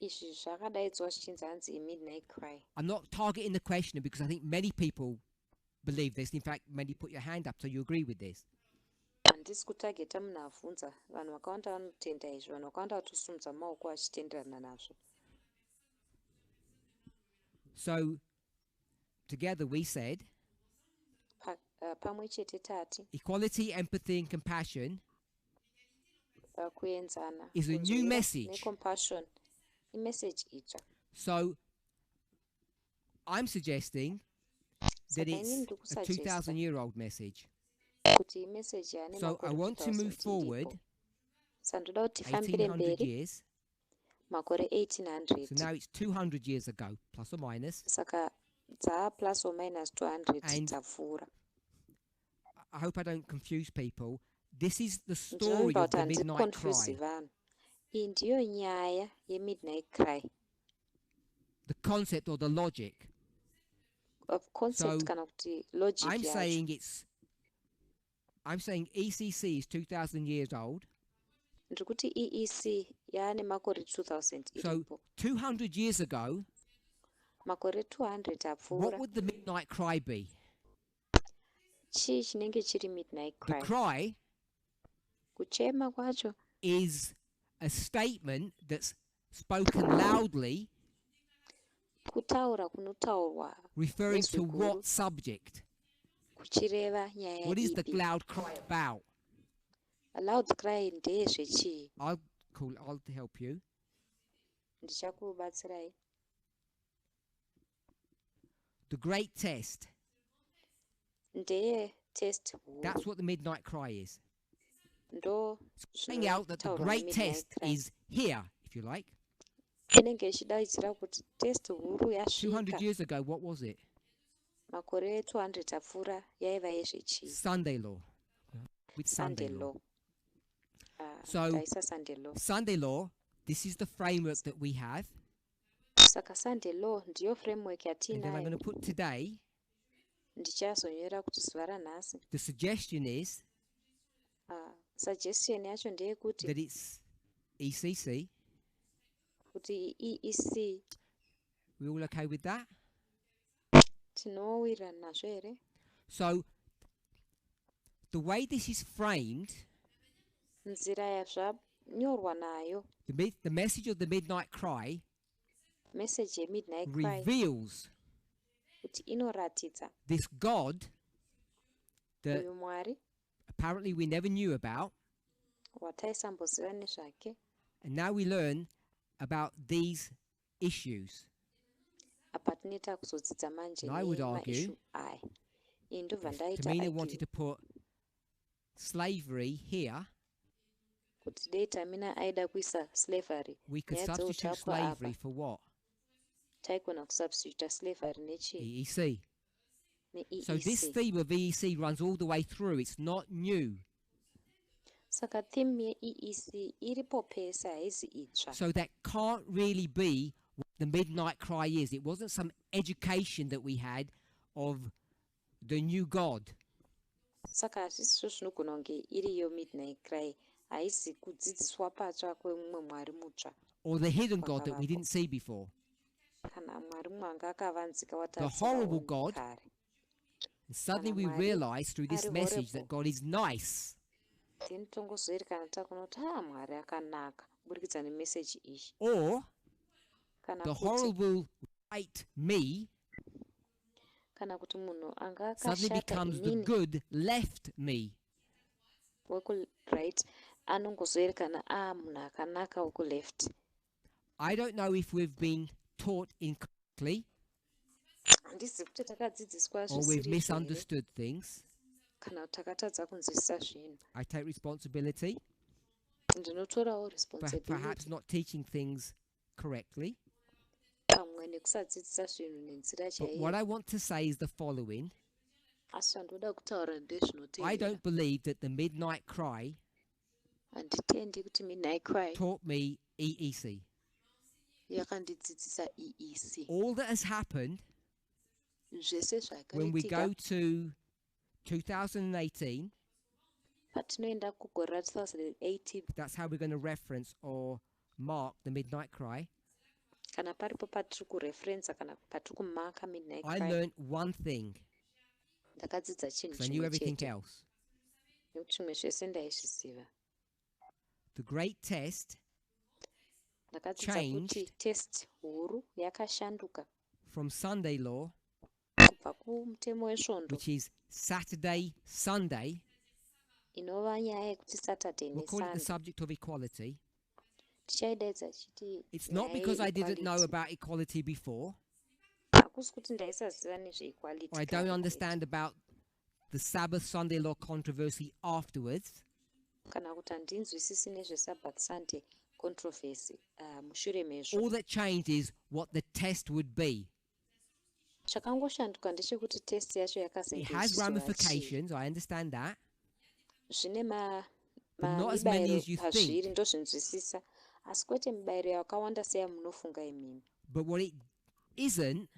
Izvi zvakadaidzwa zvichinzi hanzi imidnight cry. I'm not targeting the questioner because I think many people believe this. In fact, many put your hand up, so you agree with this. Handisi kutageta munhu avhunza. Vanhu vakawanda vanotenda izvi. Vanhu vakawanda vatosimudza maoko vachitenderana nazvo. So together we said Pamwe chete tati equality, empathy, and compassion kuenzana is a new kunzwira message. necompassion imessage itsva. So I'm suggesting that Saka inini it's a ndikusagesta 2,000-year-old message. kuti imessage yaane So I makore want to move 2000 forward iripo. Saka ndoda kuti tifambire 1,800 mberi years. makore So 1800. now it's 200 years ago, plus or minus. Saka dzaa plus or minus 200 And dzapfuura. I hope I don't confuse people. This is the story Ndinoimba of kuti the midnight handikonfuse cry. vanhu. Iyi ndiyo nyaya yemidnight cry. The concept or the logic. Of concept So, kana kuti logic I'm yacho. saying ECC is 2,000 years old. Ndiri kuti EEC yaane makore 2000 So iripo. 200 years ago, Makore 200 what apfuura. would the midnight cry be? Chii chinenge chiri midnight The cry? cry Kuchema kwacho is a statement that's spoken loudly, kutaura kunotaurwa referring to nezvikuru what subject? kuchireva nyaya What is the ipi. loud cry about? Loud cry ndeyezvechii? I'll help you. Ndichakubatsirai. The great test. Ndeye test huru. That's what the midnight cry is. Ndo Saying out that the zvinotaurwa great nemidnight test cry. is here, if you like. Inenge ichidaidzira kuti test huru 200 yasvika. years ago, what was it? Makore 200 apfuura yaiva yezvechii? Sunday law. With Sunday Sunday law. law. So, Taisa Sunday law. Sunday law, this is the framework that we have. Saka Sunday law ndiyo framework And then I'm going yatinayo. to put today, Ndichazonyora kuti zuva ranhasi. the suggestion is Suggestion yacho ndeyekuti that it's ECC. kuti EEC We all okay with that? tinowirirana nazvo here. So, the way this is framed, Nzira yazvanyorwa nayo the message of the midnight cry message yemidnight cry reveals kuti inoratidza this God that uyu Mwari apparently we never knew about, wataisamboziva nezvake. and now we learn about these issues. Apa tinoita kuzodzidza manje And I would argue nemaishu aya. Iyi ndobva ndaita Tamina wanted argue to put slavery here. kuti dei Tamina aida kuisa slavery. We could Nyaya substitute dzeutapwa slavery apa for what? taigona kusubstituta slavery nechii? EEC. So this neEEC. theme of EEC runs all the way through. It's not new. Saka theme yeEEC iripo pese haizi itsva. So that can't really be what the midnight cry is. It wasn't some education that we had of the new God. Saka hazvisizvo zvinogona kunge iriyo midnight cry. Haisi kudzidziswa patsva kwemumwe Mwari mutsva Or the hidden God that we didn't see before. kana Mwari mwanga akavanzika The horrible watazivawo God. kare. And suddenly we Mwari realize through this ari message horrible. that God is nice. Then tongozoerekana takuna kuti Mwari akanaka kuburikidza nemeseji iyi. Or Kana the kuti horrible right me kana kuti munhu anga suddenly akashata becomes the inini good left me. weku-right anongozoerekana munhu akanaka weku-left. I don't know if we've been taught incorrectly Handisi kuti takadzidziswa or we've zvisiri zvo here, misunderstood things. kana kuti takatadza kunzwisisa zvinhu. I take responsibility. ndinotorawo for responsibility perhaps not teaching things correctly. pamwe nekusadzidzisa zvinhu nenzira But chaiyo. what I want to say is the following. Asi zvandoda kutaura I ndezvinotevera. don't believe that the midnight cry Handitendi kuti midnight cry taught me EEC. yakandidzidzisa EEC. All that has happened Zvese when we zvakaitika go to 2018, patinoenda kugore ra 2018 that's how we're going to reference or mark the midnight cry. kana paripo patiri kureferensa kana patiri kumaka midnight I cry. learned one thing Ndakadzidza chinhu because I knew chimwe everything chete else. nekuti zvimwe zvese ndaizviziva. The great test Ndakadzidza kuti changed test huru yakashanduka from Sunday law, kubva kumutemo wesvondo which is Saturday, Sunday. inova nyaya yekuti Saturday We'll call it the neSunday. subject of equality. Tichaidaidza chiti It's not nyaya because I didn't know yeequality. about equality before, Hakusi kuti ndaisaziva nezveequality or I don't kare. understand about the Sabbath Sunday law controversy afterwards. Kana kuti handinzwisisi nezveSabbath Sunday controversy mushure mezvo. All that changed is what the test would be. Chakangoshanduka ndechekuti test yacho It has yakasengeniswa ramifications, I understand that, zvine but not as many mibayiro as you pazviri think. ndozvinzwisisa asi kwete mibayiro yakawanda seya munofunga imimi. But what it isn't,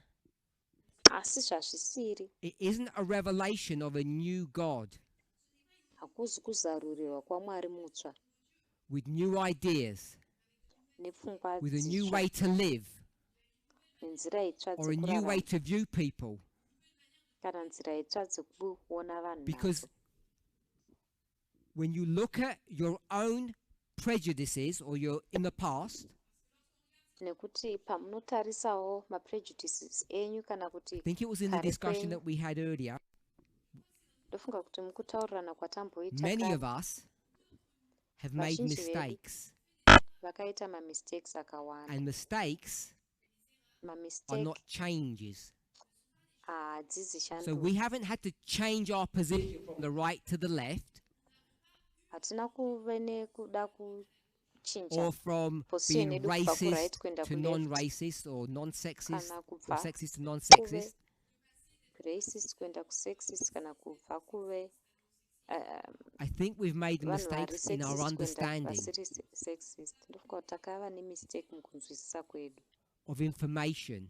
Asi zvazvisiri it isn't a revelation of a new God hakuzi kuzarurirwa kwaMwari mutsva with new ideas, nepfungwa with a new dzitsva way to live, nenzira itsva or a new way dzekurarama to view people. kana nzira itsva dzekuona vanhu Because nadzo. when you look at your own prejudices or you're in the past, Nekuti pamunotarisawo maprejudices enyu kana I kuti think it was in the kare discussion kwenyu, that we had earlier, ndofunga kuti mukutaurirana kwatamboita many kare of us have made vazhinji vedu mistakes, vakaita mamistakes akawanda. and mistakes are Mamistake not changes. hadzizi So shanduka. we haven't had to change our position from the right to the left, Hatina kuve nekuda kuchinja or from position being yedu kubva ku right racist kuenda to ku left non-racist, or non-sexist, kana or kubva sexist to kuve non-sexist. racist kuenda ku sexist kana kubva kuve I think we've made vanhu vari mistakes in our sexist kuenda understanding vasiri sexist. Ndofunga kuti takava nemistake mukunzwisisa kwedu of information.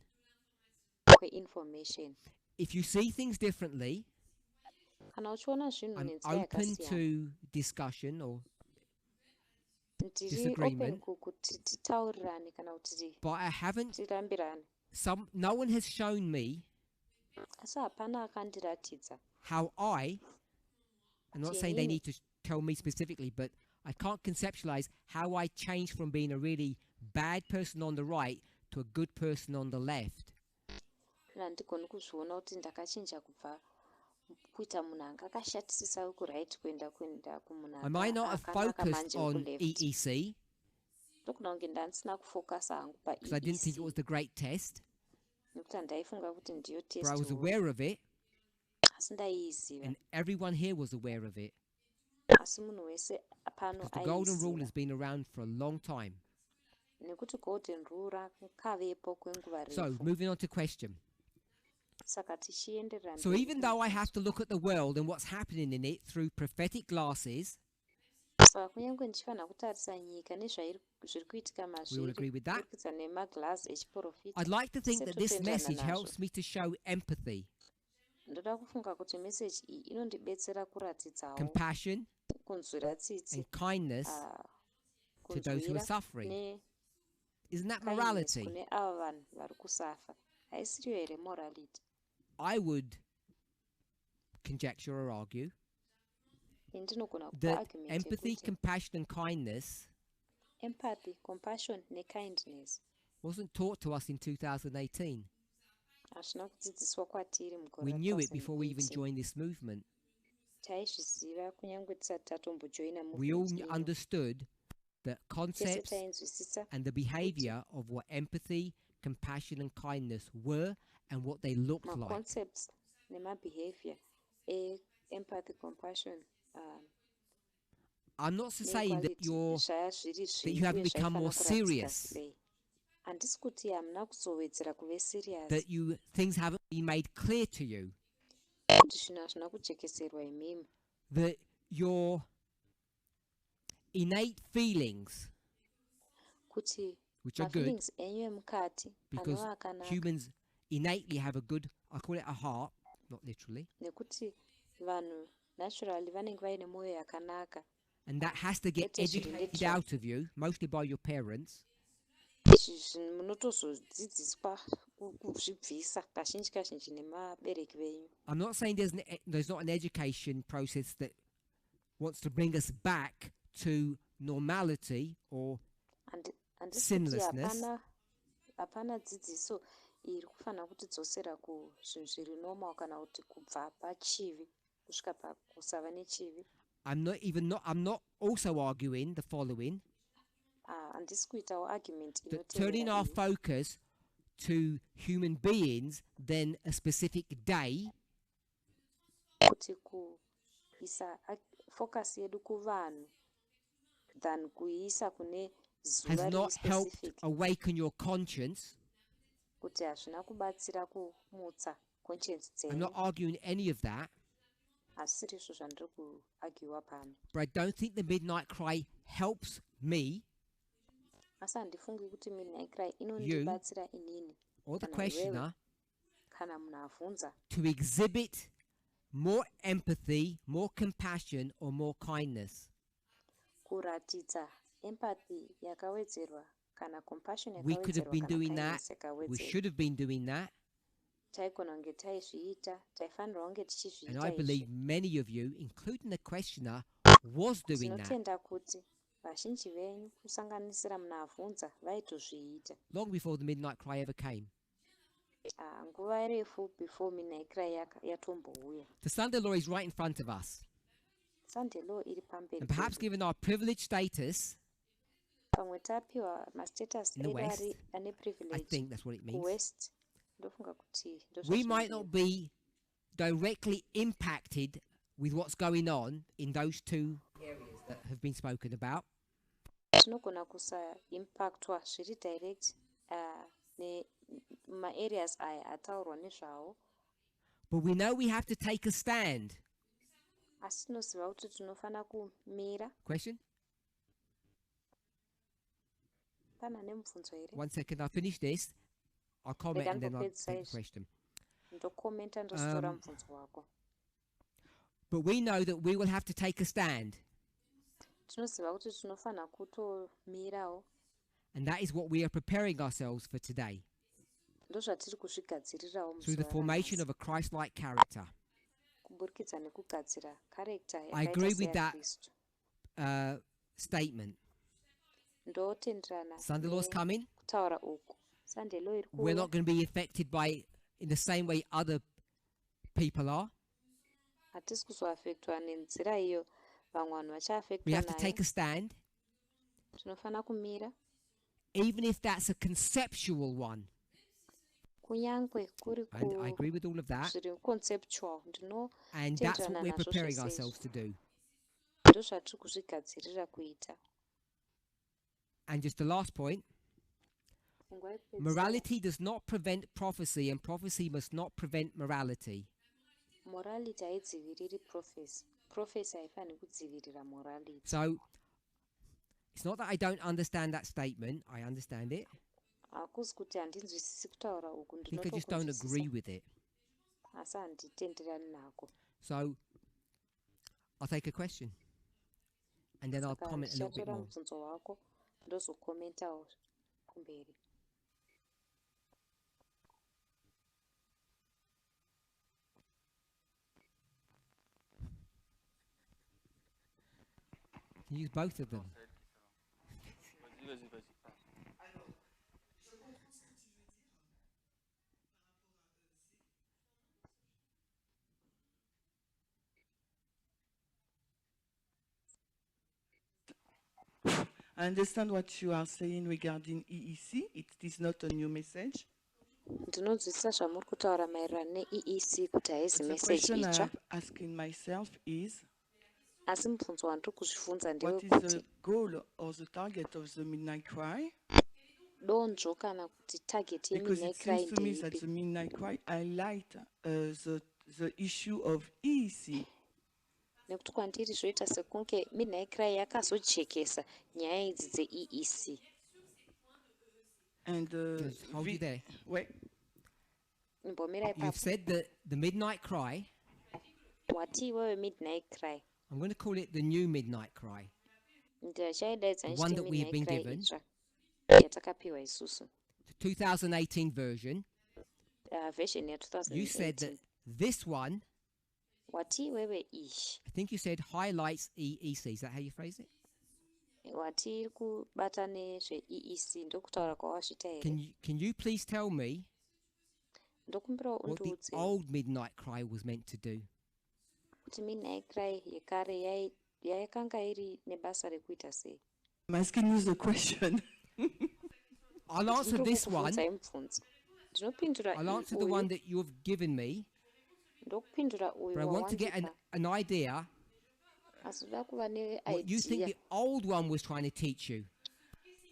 kweinformation. If you see things differently, Kana uchiona zvinhu I'm nenzira open yakasiyana to discussion or ndiri open disagreement, kuti titaurirane kana kuti but I haven't. tirambirane. No one has shown me Asi hapana akandiratidza how I'm not saying they Jenny. need to tell me specifically, but I can't conceptualize how I changed from being a really bad person on the right to a good person on the left. handigoni kuzviona kuti ndakachinja kubva kuita munhu anga akashatisisa kuright kuenda kumunhu I might not have akanaka focused manje on kuleft. EEC Ndokuna kunge ndandisina kufokasa hangu because I didn't think it paEEC was the great test, nekuti handaifunga kuti ndiyo but I test was huru, aware of it, asi ndaiiziva and everyone here was aware of it. asi munhu wese pano Because the golden rule aiziva has been around for a long time. nekuti golden rule rakavepo kwenguva So, refu. moving on to question. Saka tichienderera So, mberi even though I have to look at the world and what's happening in it through prophetic glasses, saka kunyange ndichifanira kutarisa nyika nezvairi kuitika we will agree with that. kuburikidza nemaglazi echiprofita. I'd like to think that this Setotendana message nazvo. helps me to show empathy, Ndoda kufunga kuti meseji iyi inondibetsera kuratidzawo compassion, kunzwira tsitsi and kindness to those who are kunzwira suffering. Isn't that kindness morality? kune ava vanhu vari kusafa. Haisiriyo here morality? I would conjecture or argue Indinogona kupa that argument empathy, yekuti compassion, and kindness empathy, compassion nekindness wasn't taught to us in 2018. hazvina kudzidziswa kwatiri mugore We knew it before we even 2018. joined this movement. Taizviziva kunyange tisati tatombojoina We all movement ino. understood the Tese concepts tainzwisisa and the behavior of what empathy, compassion, and kindness were and what they looked like. maconcepts nemabehavior empathy, compassion I'm not saying that you haven't become more serious, that things haven't been made clear to you, that your innate feelings, which are good, because humans innately have a good, I call it a heart, not literally, and that has to get educated out of you, mostly by your parents. I'm not saying there's not an education process that wants to bring us back to normality or sinlessness. I'm not also arguing the following, that turning our focus to human beings than a specific day has not helped awaken your conscience. I'm not arguing any of that, but I don't think the midnight cry helps me, you, or the questioner to exhibit more empathy, more compassion, or more kindness. We could have been doing that. We should have been doing that. And I believe many of you, including the questioner, was doing that long before the midnight cry ever came. The Sunday law is right in front of us. And perhaps given our privileged status in the West, I think that's what it means, we might not be directly impacted with what's going on in those two areas that have been spoken about. But we know we have to take a stand. Question? 1 second, I'll finish this. I'll comment and then I'll take the question. But we know that we will have to take a stand. And that is what we are preparing ourselves for today, through the formation of a Christ-like character. I agree with that statement. Sunday law's coming. We're not going to be affected by in the same way other people are. We have to take a stand, even if that's a conceptual one. And I agree with all of that. And that's what we're preparing ourselves to do. And just the last point, morality does not prevent prophecy, and prophecy must not prevent morality. So, it's not that I don't understand that statement. I understand it. I think I just don't agree with it. So, I'll take a question. And then I'll comment a little bit more. Use both of them. I understand what you are saying regarding EEC. It is not a new message. The question I am asking myself is, asi mubvunzo wandiri kuzvifunza What is ndewekuti the goal or the target of the midnight cry? donzvo kana kuti target Because ye-midnight it cry seems to me that ndeipi. the midnight cry highlight the issue of EEC. Nekuti kwandiri zvoita sekunge midnight cry yakazojekesa nyaya idzi dze-EEC. And Just hold you there. wait, Nimbomira You've ipapo. said that the midnight cry, Wati iwewe midnight cry. I'm going to call it the new midnight cry. Ndichaidaidza The one ndichiti that we have been midnight cry given. itsva yatakapiwa isusu. The 2018 version. Version ya You said that 2018. this one, Wati iwewe ishi. I think you said highlights EEC. Is that how you phrase it? Wati kubata nezve-EEC ndokutaura kwawazvita here. Can you please tell me Ndokumbira what the undiudze old midnight cry was meant to do? kuti midnight cry yekare yakanga iri nebasa rekuita sei. I'm asking you the question. I'll answer this one. Ndokukubvunzai mubvunzo. Ndinopindura I'll answer the one that you've given me, ndokupindura uyu but I want to get an idea asi uda kuva what you think neidea the old one was trying to teach you.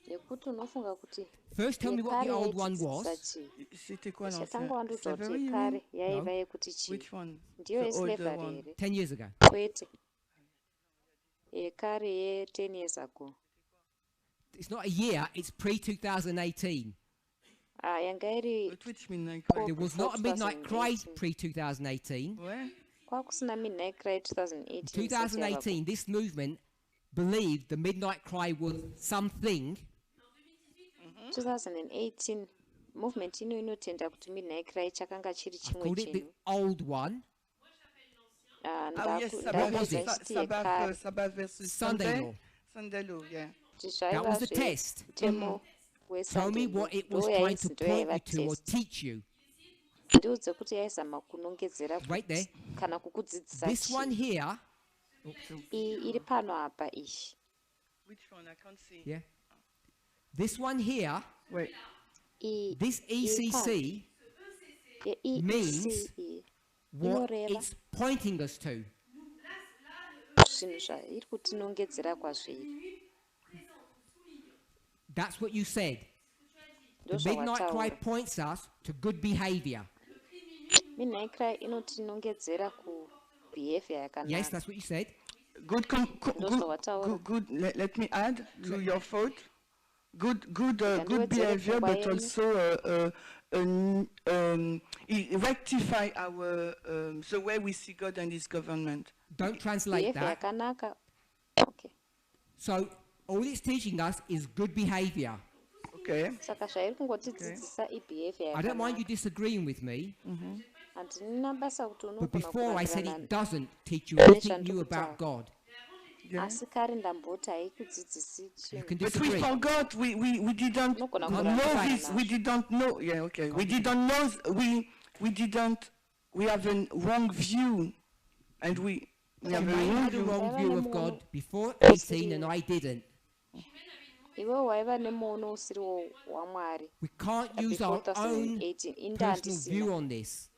yekuti unofunga kuti First, tell me what the yekare old one yaitidzisa was. chii. C'était quoi l'ancien? Chatanga wandiudza kuti Slavery, you yekare mean? yaiva No. yekuti chii. Which one? Ndiyo The older yeslavery one. here 10 years ago. kwete yekare ye10 years ago. It's not a year, it's pre-2018. Yanga iri But which midnight cry? There was not a midnight cry 2018. pre-2018. Where? kwakusina midnight cry 2018. 2018, this movement believed the midnight cry was something 2018 movement ino inotenda kuti midnight cry chakanga chiri I chimwe called it the chinhu. old one, Oh yes, Sabbath versus Sunday law. Sunday law, yeah. kuti That was the zvaiva test. zvemutemo Tell me what it was trying to point you to or teach you. ndiudze kuti yaizama kunongedzera Right there. kana kukudzidzisa This one chii. here, Iri pano apa ishi. Which one? I can't see. yeah. This one here, Wait. this ECC, means what inoreva it's pointing us to. zvinhu zvairi kutinongedzera kwazviri. That's what you said. The midnight cry Ndozvawataura. points us to good behavior. Midnight cry inotinongedzera kubehavior Yes, yakanaka. that's what you said. Good, Those are what I want. good. Let me add to your thought. Good do it behavior, but quietly. also rectify our the way we see God and His government. Don't translate Behavior that. yakanaka. Okay. So all it's teaching us is good behavior. Okay. Saka zvairi kungotidzidzisa ibehavior I don't mind you yakanaka. disagreeing with me, Handina basa kuti but unogona before I said kubatirana it doesn't teach you anything new about God. Yeah. asi kare ndamboti haikudzidzisi You chinhu. can But we disagree. forgot. We didn't Nogona know kuramba this. We nazo. didn't know. Yeah. Okay. We didn't know. We didn't. We have a wrong view, and we have You a may wrong have a view. wrong view of Never God before 18 and I didn't. Iwe waiva nemuono usiriwo waMwari We can't use before our own 2018 personal indandisina. view on this.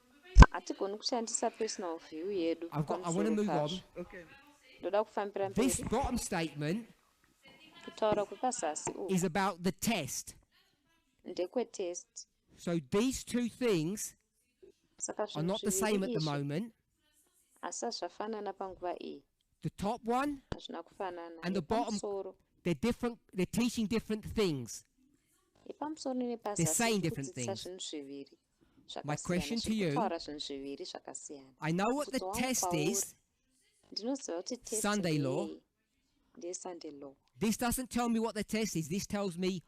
Hatigoni kushandisa personal view yedu I want to pamusoro move on. pazvo. Okay. Ndoda kufambira This mberi. bottom statement Kutaura kwepazasi uku is about the test. ndekwetest. So these two things Saka are zvinhu not the same at zviviri the izvi moment. asi hazvafanana panguva iyi. The top one, Hazvina kufanana. And the bottom- Yepamusoro. they're different. They're teaching different things. Yepamusoro They're nepazasi saying different kudzidzisa things. zvinhu zviviri My question zvakasiyana. to you- Kutaura zvinhu zviviri zvakasiyana. I know what the Mubvunzo wangu test kwauri, is. ndinoziva kuti test Sunday law. ndesunday law. This doesn't tell me what the test is. This tells me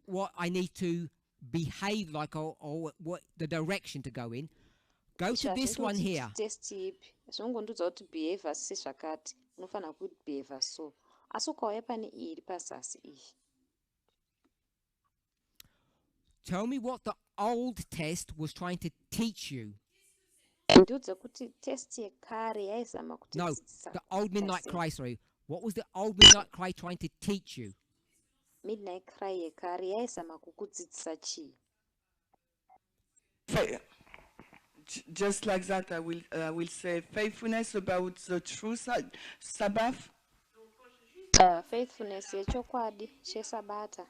what I need to behave like or what the direction to go in. Go to this one here. Test ipi zvinongondiudza kuti behavior sezvakati unofanira kuti behavior so asi ukauya pane iyi iri pazasi iyi. Tell me what the old test was trying to teach you. Ndiudze kuti test yekare yaizama kuti No, dzidzisa the old midnight sei. cry. Sorry, what was the old midnight cry trying to teach you? Midnight cry yekare yaizama kukudzidzisa chii. just like that, I will say faithfulness about the true Sabbath. Faithfulness yechokwadi chesabata.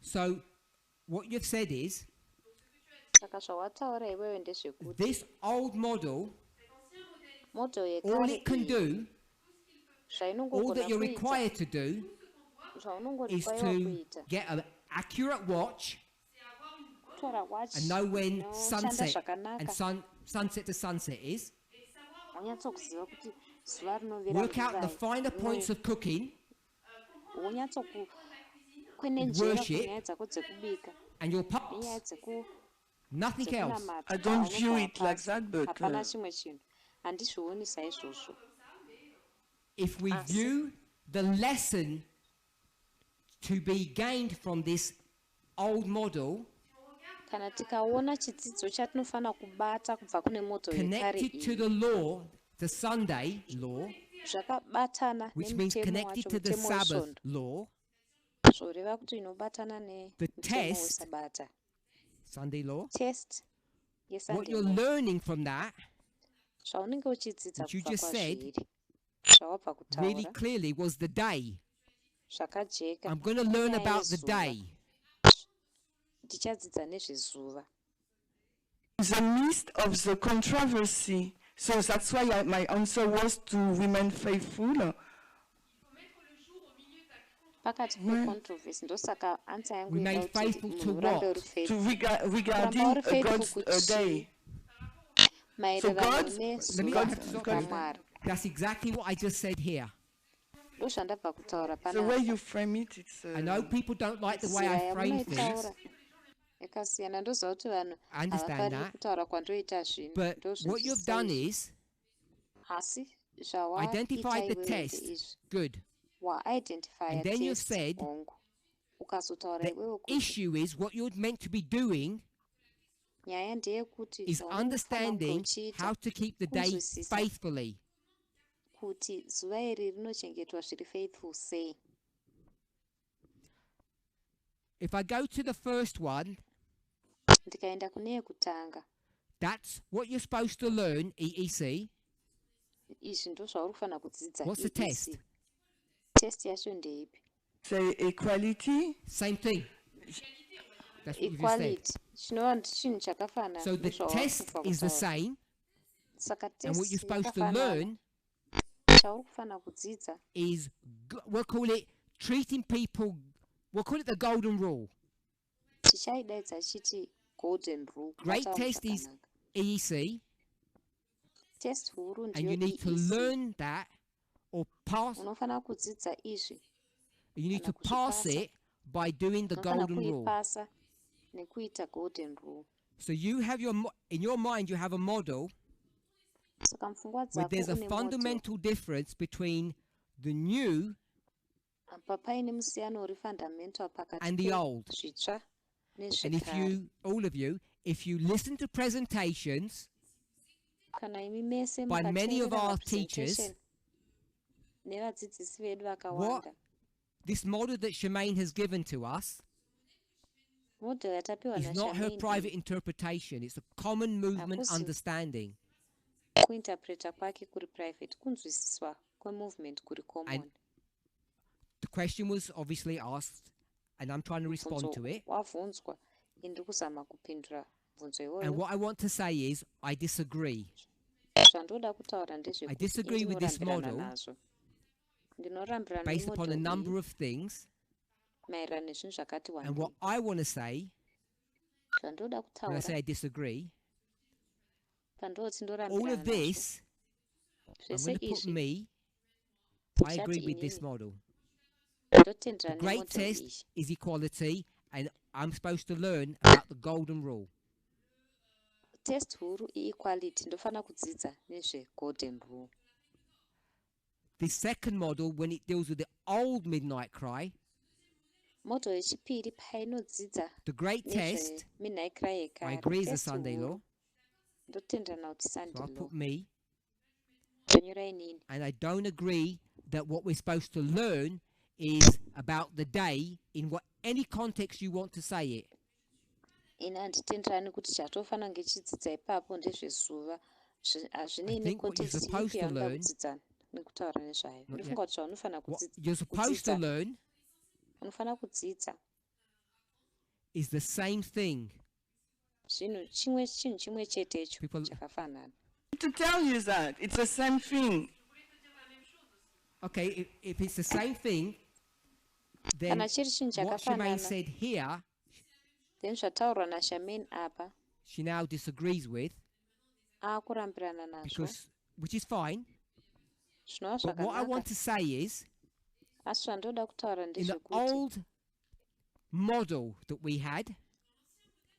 So what you've said is Saka zvawataura iwewe ndezvekuti this old model, moto all yekare it can do, all zvainongogona that you're kuita required to do is zvaunongodiwa to kuita get an accurate watch kutora watch and know when inoshanda sunset zvakanaka and sunset to sunset is. wonyatsokuziva kuti zuva rinovira Work out the finer points of cooking, wonyatsokukwenenjera worship, kunyaya dzako dzekubika and your nenyaya pass. Nothing else. I don't view it like that, but hapana chimwe chinhu handizvioni saizvozvo. If we view the lesson to be gained from this old model kana tikaona chidzidzo chatinofanira kubata kubva kune moto yekare connected to iyi the law, the Sunday law, zvakabatana which means nemutemo connected wacho to the mutemo Sabbath wesvondo law, zvoreva kuti inobatana The nemutemo test, wesabata. Sunday law. Test What yesunday you're law. learning from that, zvaunenge uchidzidza which you kubva just said, kwazviri zvawabva really kutaura clearly was the day. zvakajeka I'm going to learn inyaya about the yezuva. day. Ndichadzidza nezvezuva. in the midst of the controversy, so that's why my answer was to remain faithful. Pakati pecontroversy ndosaka answer yangu Remain ida kuti faithful to munhu urambe what? uri To faithful. regarding Kuramba uri faithful God's kuti day. maererano God- Let me nezuva have to stop you. raMwari. That's exactly what I just said here. Ndozvandabva kutaura The way panapa. you frame it, it's I know people don't like the way Nzira I frame things, yamunoitaura yakasiyana. Ndoziva kuti vanhu I understand havafariri that. kutaura kwandoita zvinhu. But what you've done is Asi identified the zvawaita test. iwewe ndeizvi. Good. Waidentifya And then you test said hongu. Ukazotaura The iwewe kuti issue is what you're meant to be doing nyaya ndeyekuti is zvaunofana kunge understanding uchiita how to keep the day kunzwisisa faithfully. kuti zuva iri rinochengetwa zviri faithful sei. If I go to the first one, Ndikaenda kune yekutanga, that's what you're supposed to learn, EEC. izvi ndo zvauri kufanira kudzidza. What's the test? Test yacho ndeipi? say equality. Same thing. That's what you just said. Equality. Chinova chinhu chakafanana. So the test is the same, Saka and test what you're supposed to yakafanana. learn Chauri kufanira kudzidza is, we'll call it treating people, we'll call it the golden rule. tichaidaidza chiti golden rule. Great kubata test is zvakanaka. EEC, Test huru and ndiyo you need to EEC. learn that or pass, Unofanira kudzidza izvi. you need to Kana pass kuzvipasa. it by doing the Unofanira golden rule. kuipasa nekuita golden rule. So you have in your mind you have a model Saka mupfungwa where dzako there's a une moto. fundamental difference between the new Apa paine musiyano uri fundamental pakati and the old. zvitsva And if nezvekare. you, all of you, if you listen to presentations Kana imi mese by many of mukateerera our mapresentation teachers, nevadzidzisi vedu what vakawanda, this model that Shemaine has given to us model yatapiwa is not her naShamaine private interpretation. It's a common movement Hakusi. understanding. kuinterpreta kwake kuri private, kunzwisiswa kwemovement kuri common. And the question was obviously asked, and I'm trying to respond to it. Wabvunzwa, ndiri kuzama kupindura bvunzo And iyoyo. what I want to say is, I disagree. Zvandoda kutaura I ndezvekuti disagree with this ndinorambirana model nazvo. Ndinorambirana based upon a nemodel number iyi of things. maererano nezvinhu zvakati And what wandei. I want to say, Zvandoda when I kutaura say I disagree, pandoti all ndorambirana of this, I'm zvese going to put izvi me, I agree with this inini model. ndotenderana The great nemodel test iyi. is equality, and I'm supposed to learn about the golden rule. Test huru equality ndofana kudzidza nezve golden rule. The second model, when it deals with the old midnight cry, Model yechipiri painodzidza the great test, nezve midnight cry I yekare. agree is the Test Sunday huru law. ndotenderana kuti So Sunday I'll law. put me, Ndonyora inini. and I don't agree that what we're supposed to learn is about the day in what any context you want to say it. ine handitenderani kuti chatofana ngechidzidza ipapo ndezvezuva hazvinei necontext ipi yaunoda kudzidza nekutaura nezvayo. Ndofunga kuti zvaunofana kudzidza unofana kudzidza is the same thing. chinhu chimwe chetecho chakafanana. To tell you that it's the same thing. Okay, if it's the same thing, then what Shemaine said here, then zvataurwa naShemaine apa, she now disagrees with, akurambirana nazvo, which is fine. Zvinova But what I want zvakanaka. to say is, Asi zvandoda kutaura in the ndezvekuti old model that we had,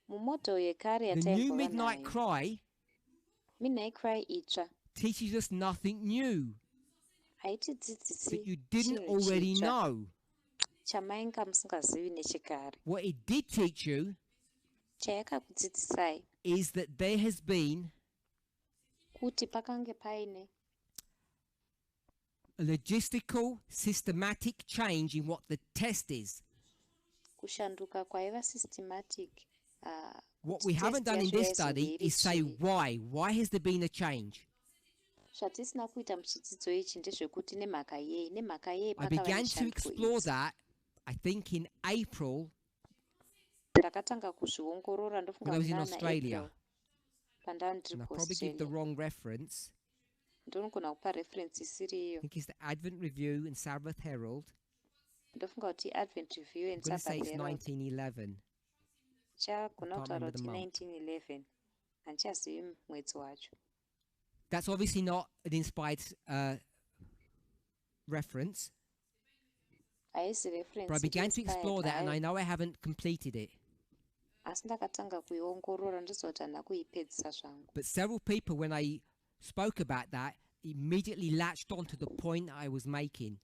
mumodho yekare the new yataigova midnight nayo, cry midnight cry itsva teaches us nothing new haitidzidzisi that you didn't chinhu already chitsva know. chamainga musingazivi nechekare. What it did teach you Chayakakudzidzisai is that there has been kuti pakange paine a logistical, systematic change in what the test is. kushanduka kwaiva systematic. What we haven't done in this study is say why. Why has there been a change? Zvatisina kuita muchidzidzo ichi ndezvekuti nemhaka yei I began to explore that, I think, in April ndakatanga kuzviongorora ndofunga when I was in muna Australia. April pandanga ndiri And I probably give the kuAustralia. wrong reference. Ndinogona kupa reference isiri I iyo. think it's the Advent Review and Sabbath Herald. Ndofunga kuti Advent Review I'm and going to say Sabbath it's Herald 1911. chagona I can't kutaura remember the kuti month. 1911 handichazivi mwedzi wacho. That's obviously not an inspired reference, Haisi reference but I began to explore inspired that, and hayo. I know I haven't completed it. Asi ndakatanga kuiongorora ndizoti handina kuipedzisa zvangu. But several people, when I spoke about that, immediately latched onto the point I was making.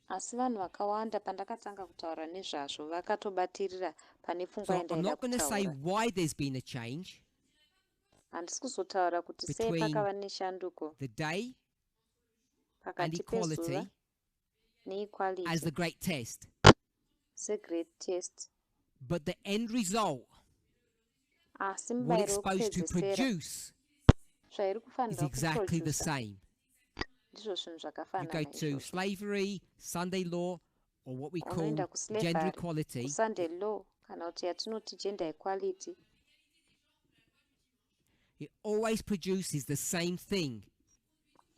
Asi vanhu vakawanda pandakatanga kutaura nezvazvo vakatobatirira pane pfungwa So I'm yandaida not going to say kutaura. why there's been a change. Handisi kuzotaura kuti sei Between pakava neshanduko The day and pakati equality pezuva as neequality the great test. segreat test. But the end result, Asi what it's mubayiro supposed to wekupedzesera produce, zvairi is kufanira exactly the kuprodusa same. ndizvo zvinhu You go zvakafanana to izvozvo. slavery, Sunday law, or what we call Unoenda gender kuslavery, equality, kusunday law kana kuti yatinoti gender equality, it always produces the same thing,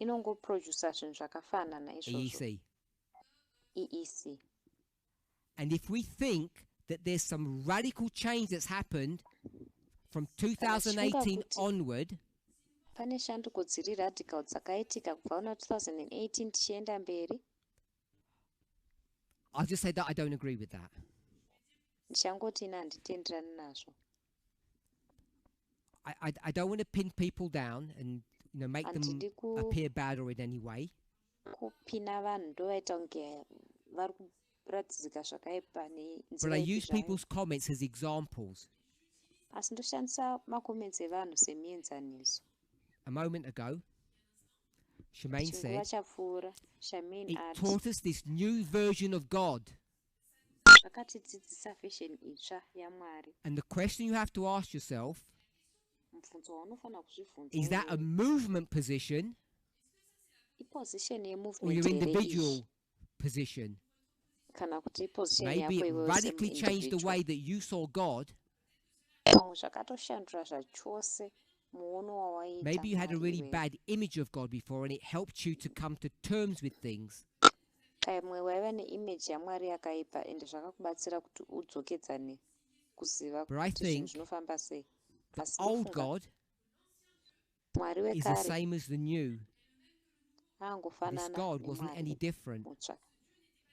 inongoprodusa zvinhu zvakafanana izvozvo. EEC. EEC. And if we think that there's some radical change that's happened from 2018 onward, Pane shanduko dziri radical dzakaitika kubva kuna 2018 tichienda mberi, I'll just say that I don't agree with that. ndichangoti ina handitenderani nazvo. I don't want to pin people down and make them Handidi appear bad or in any way. kupina vanhu ndovaita kunge vari kuratidzika zvakaipa But I nenzira ipi use zvayo. people's comments as examples. Asi ndoshandisa makoments evanhu semienzaniso. A moment ago, Shemaine Chinguva said, chapfuura Shemaine it ati taught us this new version of God. zvakatidzidzisa fashion itsva yaMwari. And the question you have to ask yourself, Mubvunzo waunofana kuzvibvunza is that a iwewe, movement position iposition or yemovement your here individual iyi position? kana kuti iposition Maybe yako it iwewe radically changed the semuindividual. way that you saw God. Pamwe zvakatoshandura zvachose muono wawaita Maybe you had a Mwari really iwewe. bad image of God before and it helped you to come to terms with things. Pamwe waiva neimage yaMwari yakaipa ende zvakakubatsira kuti udzokedzane kuziva But I kuti zvinhu think zvinofamba sei. the Asi old ndofunga God Mwari is the wekare same as the new. This aangofanana God wasn't any neMwari different. mutsva.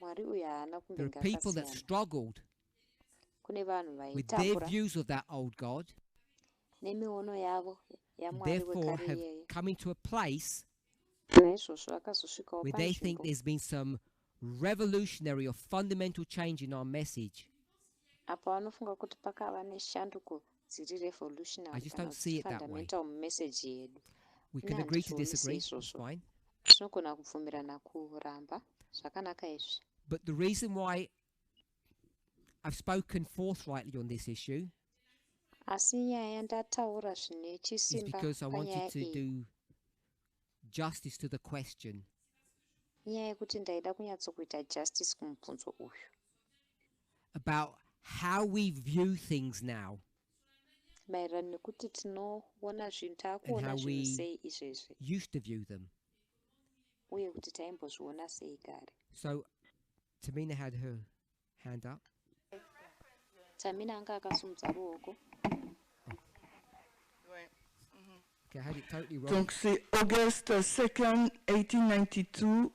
Mwari uyu haana There kumbenge are people that akasiyana. struggled Kune vanhu with their vaitambura views of that old God, nemiono yavo and yaMwari therefore wekare have iyeye. come into a place Naizvozvo vakazosvikawo where they think panzvimbo there's been some revolutionary or fundamental change in our message. apa vanofunga kuti pakava neshanduko dziri I revolutionary just kana don't see kuti it that way. fundamental mumessage yedu. We Ine can agree to handizvioni disagree, that's seizvozvo. fine. Tinogona kubvumirana kuramba zvakanaka izvi. But the reason why I've spoken forthrightly on this issue Asi nyaya ndataura zvine is chisimba because I wanted panyaya to iyi. do justice to the question Nyaya yekuti ndaida kunyatsokuita justice kumubvunzo uyu. about how we view things now Maererano nekuti tinoona zvinhu and taakuona how zvinhu we sei izvezvi used to view them. uye kuti taimbozviona sei kare. So Tamina had her hand up. Tamina anga akasumudza ruoko. Okay, I had it totally wrong. Donc c'est August 2nd, 1892,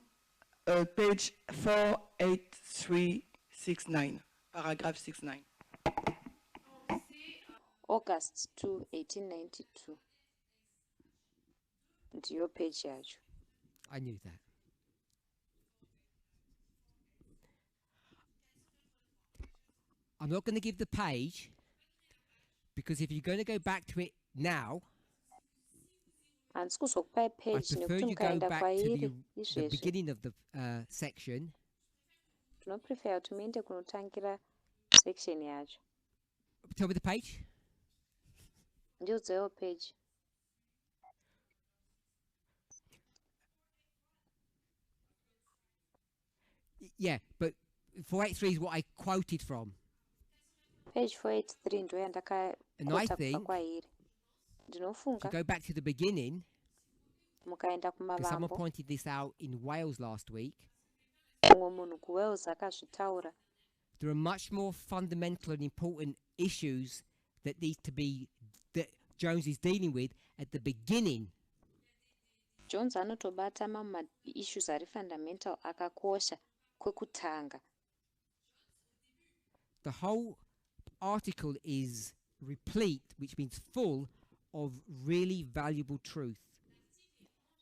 page 48369, paragraphe 69. August 2, 1892. Ndiyo page yacho. I knew that. I'm not going to give the page because if you're going to go back to it now, Handisi kuzokupai I page prefer nekuti you go mukaenda back to kwairi the izvezvi. beginning of the section. Tinoprefer kuti muende kunotangira section yacho. Tell me the page. Ndiudzewo page. Yeah, but 483 is what I quoted from. Page 483 ndo And I yandakakota kubva think kwairi. if you Ndinofunga go back to the beginning, mukaenda because someone kumavambo. pointed this out in Wales last week, Mumwe munhu kuwales akazvitaura. there are much more fundamental and important issues that need to be that Jones is dealing with at the beginning. Jones anotobata mamwe issues ari fundamental akakosha kwekutanga. The whole article is replete, which means full of really valuable truth,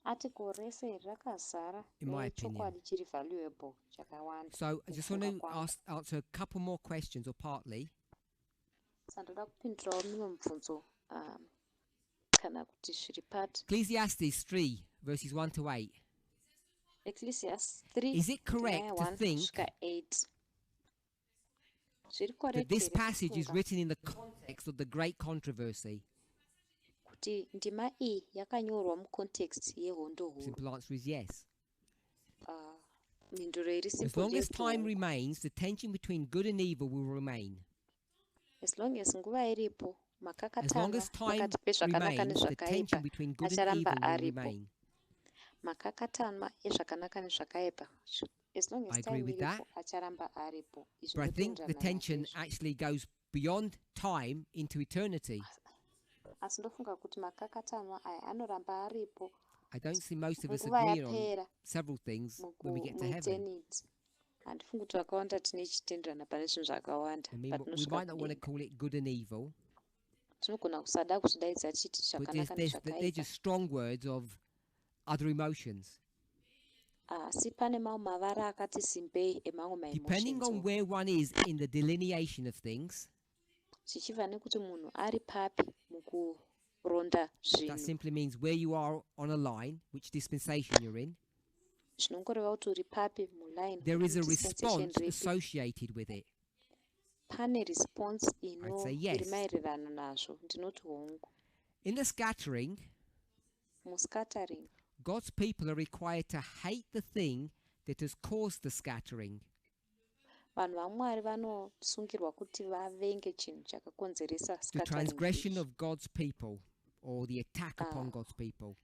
Article rese rakazara in my opinion. nechokwadi chiri valuable chakawanda. So I just want to Kufunga kwangu. answer a couple more questions, or partly. Sandoda kupindurawo mimwe mibvunzo kana kuti zviri pati. Ecclesiastes 3, verses 1 to 8. Ecclesiastes 3 Is it correct to think kusvika 8. Zviri that correct this here passage is kufunga written in the context of the great controversy? kuti ndima iyi yakanyorwa mucontext yehondo huru. Simple answer is yes. Mhinduro iri As simple long as time ndeyekuti remains, the tension between good and evil will remain. as long as nguva iripo As long makakatanwa as time pakati pezvakanaka remains, the tension nezvakaipa between good and evil acharamba will aripo. remain. Makakatanwa ezvakanaka nezvakaipa, as long I as agree time with that. iripo acharamba aripo. Izvi But I think the ndotenderana tension nazvo. actually goes beyond time into eternity. Asi ndofunga kuti makakatanwa aya anoramba aripo I don't see most of us nguva agreeing on yapera several things when we get to heaven. mueternity. Handifungi kuti vakawanda tine chitenderana pane zvinhu zvakawanda I mean, we patinosvika might not want to kudenga. call it good and evil, Tinogona kusada kuzvidaidza chiti but zvakanaka they're nezvakaipa. just strong words of other emotions. Asi pane mamwe mavara akati simbei emamwe Depending on maemotions. where one is in the delineation of things, Zvichibva nekuti munhu ari papi mukuronda that zvinhu. simply means where you are on a line, which dispensation you're in. Zvinongoreva kuti uri papi muline. There is a dispensation response ripi. associated with it. Pane response I'd say yes. iri maererano nazvo. Ndinoti hongu. In the scattering, Muscattering, God's people are required to hate the thing that has caused the scattering. vanhu vaMwari vanosungirwa kuti vavenge chinhu chakakonzeresa The scattering transgression iyi. of God's people, or the attack upon God's people.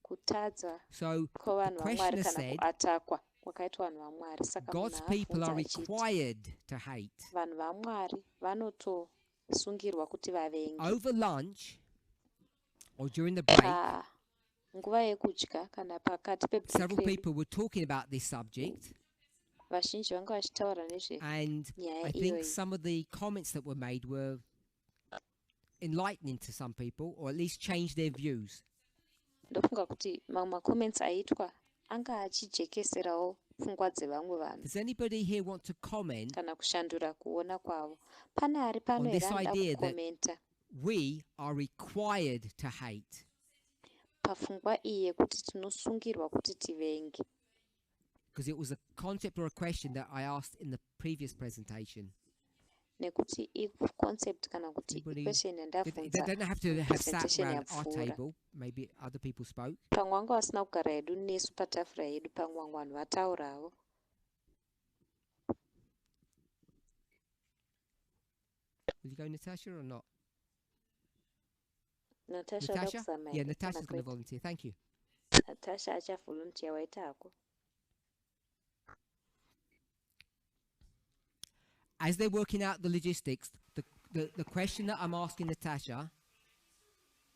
Kutadza So kwavanhu the vaMwari questioner kana said, kuatakwa kwakaitwa vanhu vaMwari. Saka God's munhu people are abvunza achiti required to hate. vanhu vaMwari vanotosungirwa kuti vavenge. Over lunch, or during the break, Nguva yekudya kana pakati several pebreak people were talking about this subject, vazhinji vanga vachitaura nezve and nyaya I think iyoyi. some of the comments that were made were enlightening to some people, or at least changed their views. Ndofunga kuti mamwe macomments aitwa anga achijekeserawo pfungwa dzevamwe vanhu Does anybody here want to comment kana kushandura kuona kwavo. Pane ari on pano this here anoda idea that kukomenta we are required to hate? pafungwa iyi yekuti tinosungirwa kuti tivenge. Because it was a concept or a question that I asked in the previous presentation. nekuti iconcept kana kuti question They yandabvunza don't have to have sat presentation around our yapfuura. table. Maybe other people spoke. Pamwe vanga vasina kugara hedu nesu patafura yedu, pamwe vamwe vanhu vataurawo. Will you go, Natasha, or not? Natasha, Yeah, Natasha's going to volunteer. Thank you. Natasha achavolunteer waitako. As they're working out the logistics, the question that I'm asking Natasha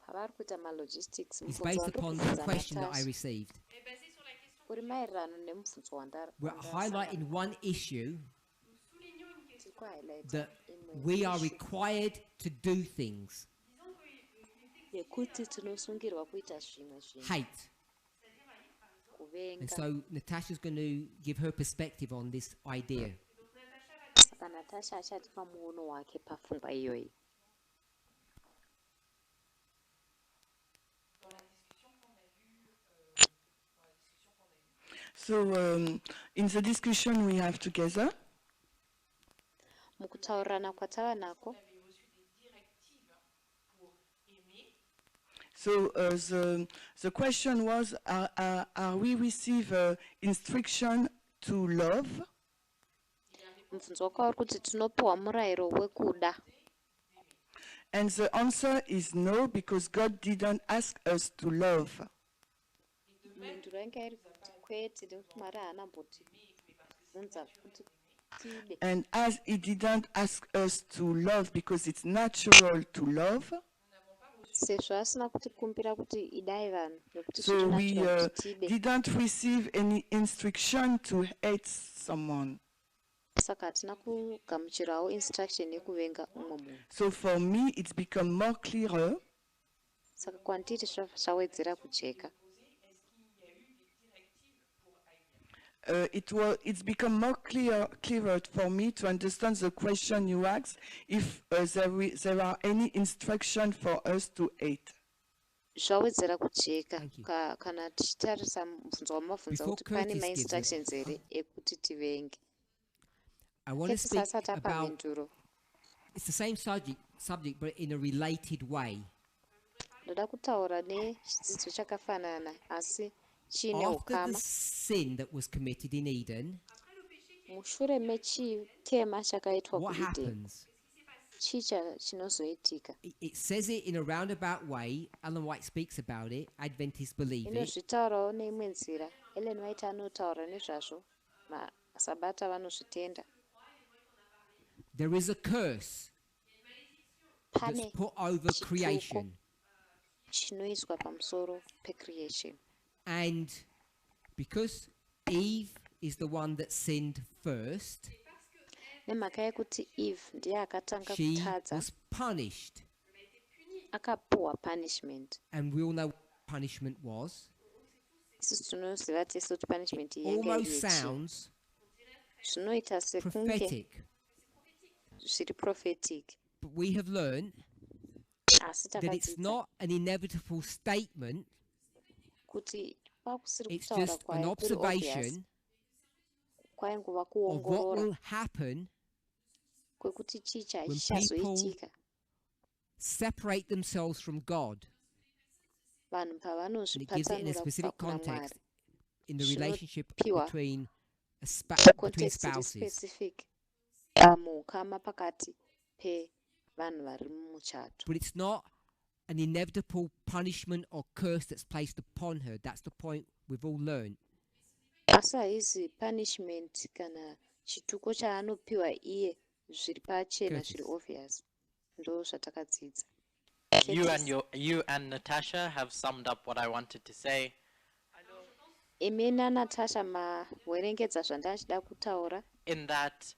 Pavari kuita malogistics, is based upon the question that I received. uri maererano nemubvunzo We're highlighting one issue that we are required to do things. yekuti tinosungirwa kuita zvimwe zvinhu, Hate. And kuvenga. so Natasha's going to give her perspective on this idea. Saka Natasha achatipa muono wake pafungwa iyoyi. So in the discussion we have together, Mukutaurirana kwatava nako, so the question was, are we receive instruction to love? mubvunzo wako uri kuti tinopiwa murayiro wekuda. And the answer is no, because God didn't ask us to love. Mhinduro yanga iri kuti kwete, nekuti Mwari haana mbotibvunza kuti tide. And as He didn't ask us to love because it's natural to love, Sezvo asina kutikumbira kuti idai vanhu, nekuti so we zvitonatira kuti tide. didn't receive any instruction to hate someone. Saka hatina kugamuchirawo instruction yekuvenga umwe munhu. So for me, it's become more clearer Saka kwandiri zvawedzera kujeka. it's become more clearer for me to understand the question you asked, if there are any instruction for us to hate. Zvawedzera kujeka. Thank you. Kana tichitarisa mubvunzo wamabvunza Before kuti pane Curtis gives ma-instructions here ekuti tivenge. I want to Curtis speak asati apa about, mhinduro. it's the same subject but in a related way. Ndoda kutaura nechidzidzo chakafanana asi chiine After the ukama. sin that was committed in Eden, Mushure mechitema chakaitwa what kuEden, happens? chii chinozoitika? It says it in a roundabout way. Ellen White speaks about it. Adventists believe it. Inozvitaurawo neimwe nzira. Ellen White anotaura nezvazvo, maSabata vanozvitenda. There is a curse that's Pane put over chituko creation. chinoiswa pamusoro pecreation. And because Eve is the one that sinned first, Nemhaka yekuti Eve ndiye akatanga she kutadza, was punished. akapuwa punishment. And we all know what punishment was. Isusu tinoziva tese kuti punishment iyi yanga Almost iri yechii. sounds Zvinoita sekunge prophetic. zviri prophetic, But we have learned asi that it's takadzidza not an inevitable statement. kuti kwakusiri It's kutaura just an kwayo kuri obvious, observation kwainguva of what kuongorora will happen kwekuti chii when chichazoitika separate themselves from God. vanhu And it gives it in a pavanozvipatsanura kubva specific kuna context Mwari. in the relationship Zvinopiwa between context iri spouses. specific muukama pakati pevanhu vari mumuchato. But it's not an inevitable punishment or curse that's placed upon her. That's the point we've all learned. Asi haizi punishment kana chituko chaanopiwa iye zviri pachena Curtis. zviri obvious. Ndo zvatakadzidza. You and Natasha have summed up what I wanted to say. Imi naNatasha mawerengedza zvandachida kutaura. In that,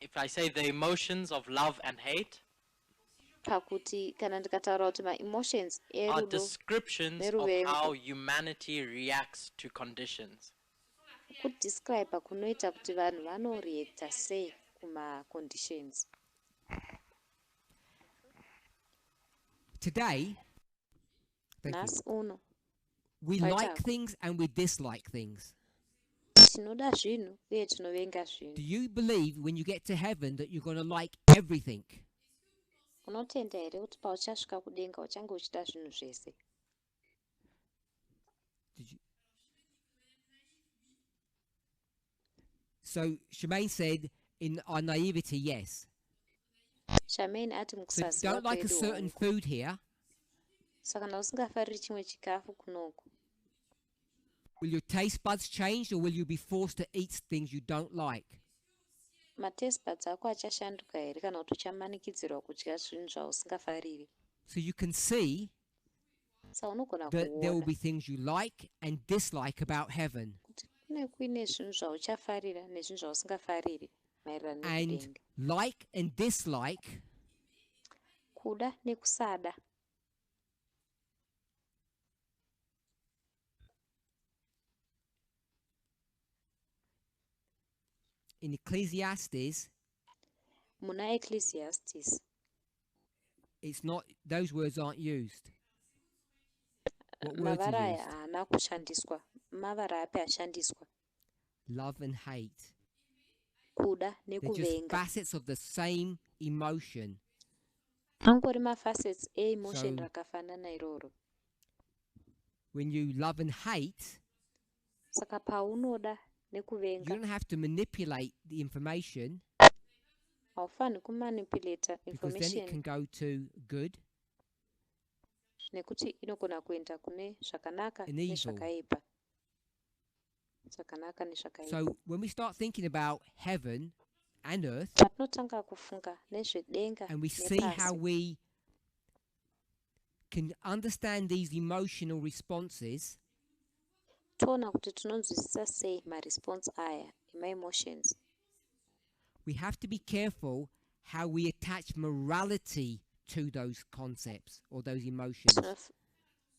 if I say the emotions of love and hate Pakuti kana ndikataura kuti ma-emotions are erudo descriptions of neruvengo, how humanity reacts to conditions. kudescribe kunoita kuti vanhu vanoreacta sei kuma-conditions. Today, thank you, Nhasi uno we Right like out. things and we dislike things. tinoda zvinhu uye tinovenga zvinhu. Do you believe when you get to heaven that you're going to like everything? Unotenda here kuti pauchasvika kudenga uchange uchida zvinhu zvese? So Shemaine said in our naivety, yes. Shemaine ati So mukusaziva don't like a kwedu certain hongu. food here. Saka kana usingafariri chimwe chikafu kunoku, Will your taste buds change, or will you be forced to eat things you don't like? mataste buds ako achashanduka here kana kuti uchamanikidzirwa kudya zvinhu zvausingafariri? So you can see Saka unogona that there will kuona be things you like and dislike about heaven. kuti kune kuine zvinhu zvauchafarira nezvinhu zvausingafariri maererano And nekudenga. like and dislike Kuda nekusada in Ecclesiastes, muna Ecclesiastes it's not, those words aren't used. What words mavara are aya used? haana kushandiswa. Mavara api ashandiswa? Love and hate. Kuda They're just nekuvenga. facets of the same emotion. Angori mafacets emotion So- rakafanana iroro. When you love and hate, Saka paunoda you nekuvenga don't have to manipulate the information, haufani kumanipulata because then it information can go to good nekuti inogona kuenda kune zvakanaka and evil. nezvakaipa. Zvakanaka nezvakaipa. So when we start thinking about heaven and earth, Patinotanga kufunga nezvedenga and we see how nepasi, we can understand these emotional responses, toona kuti tinonzwisisa sei maresponse aya ema-emotions. we have to be careful how we attach morality to those concepts or those emotions.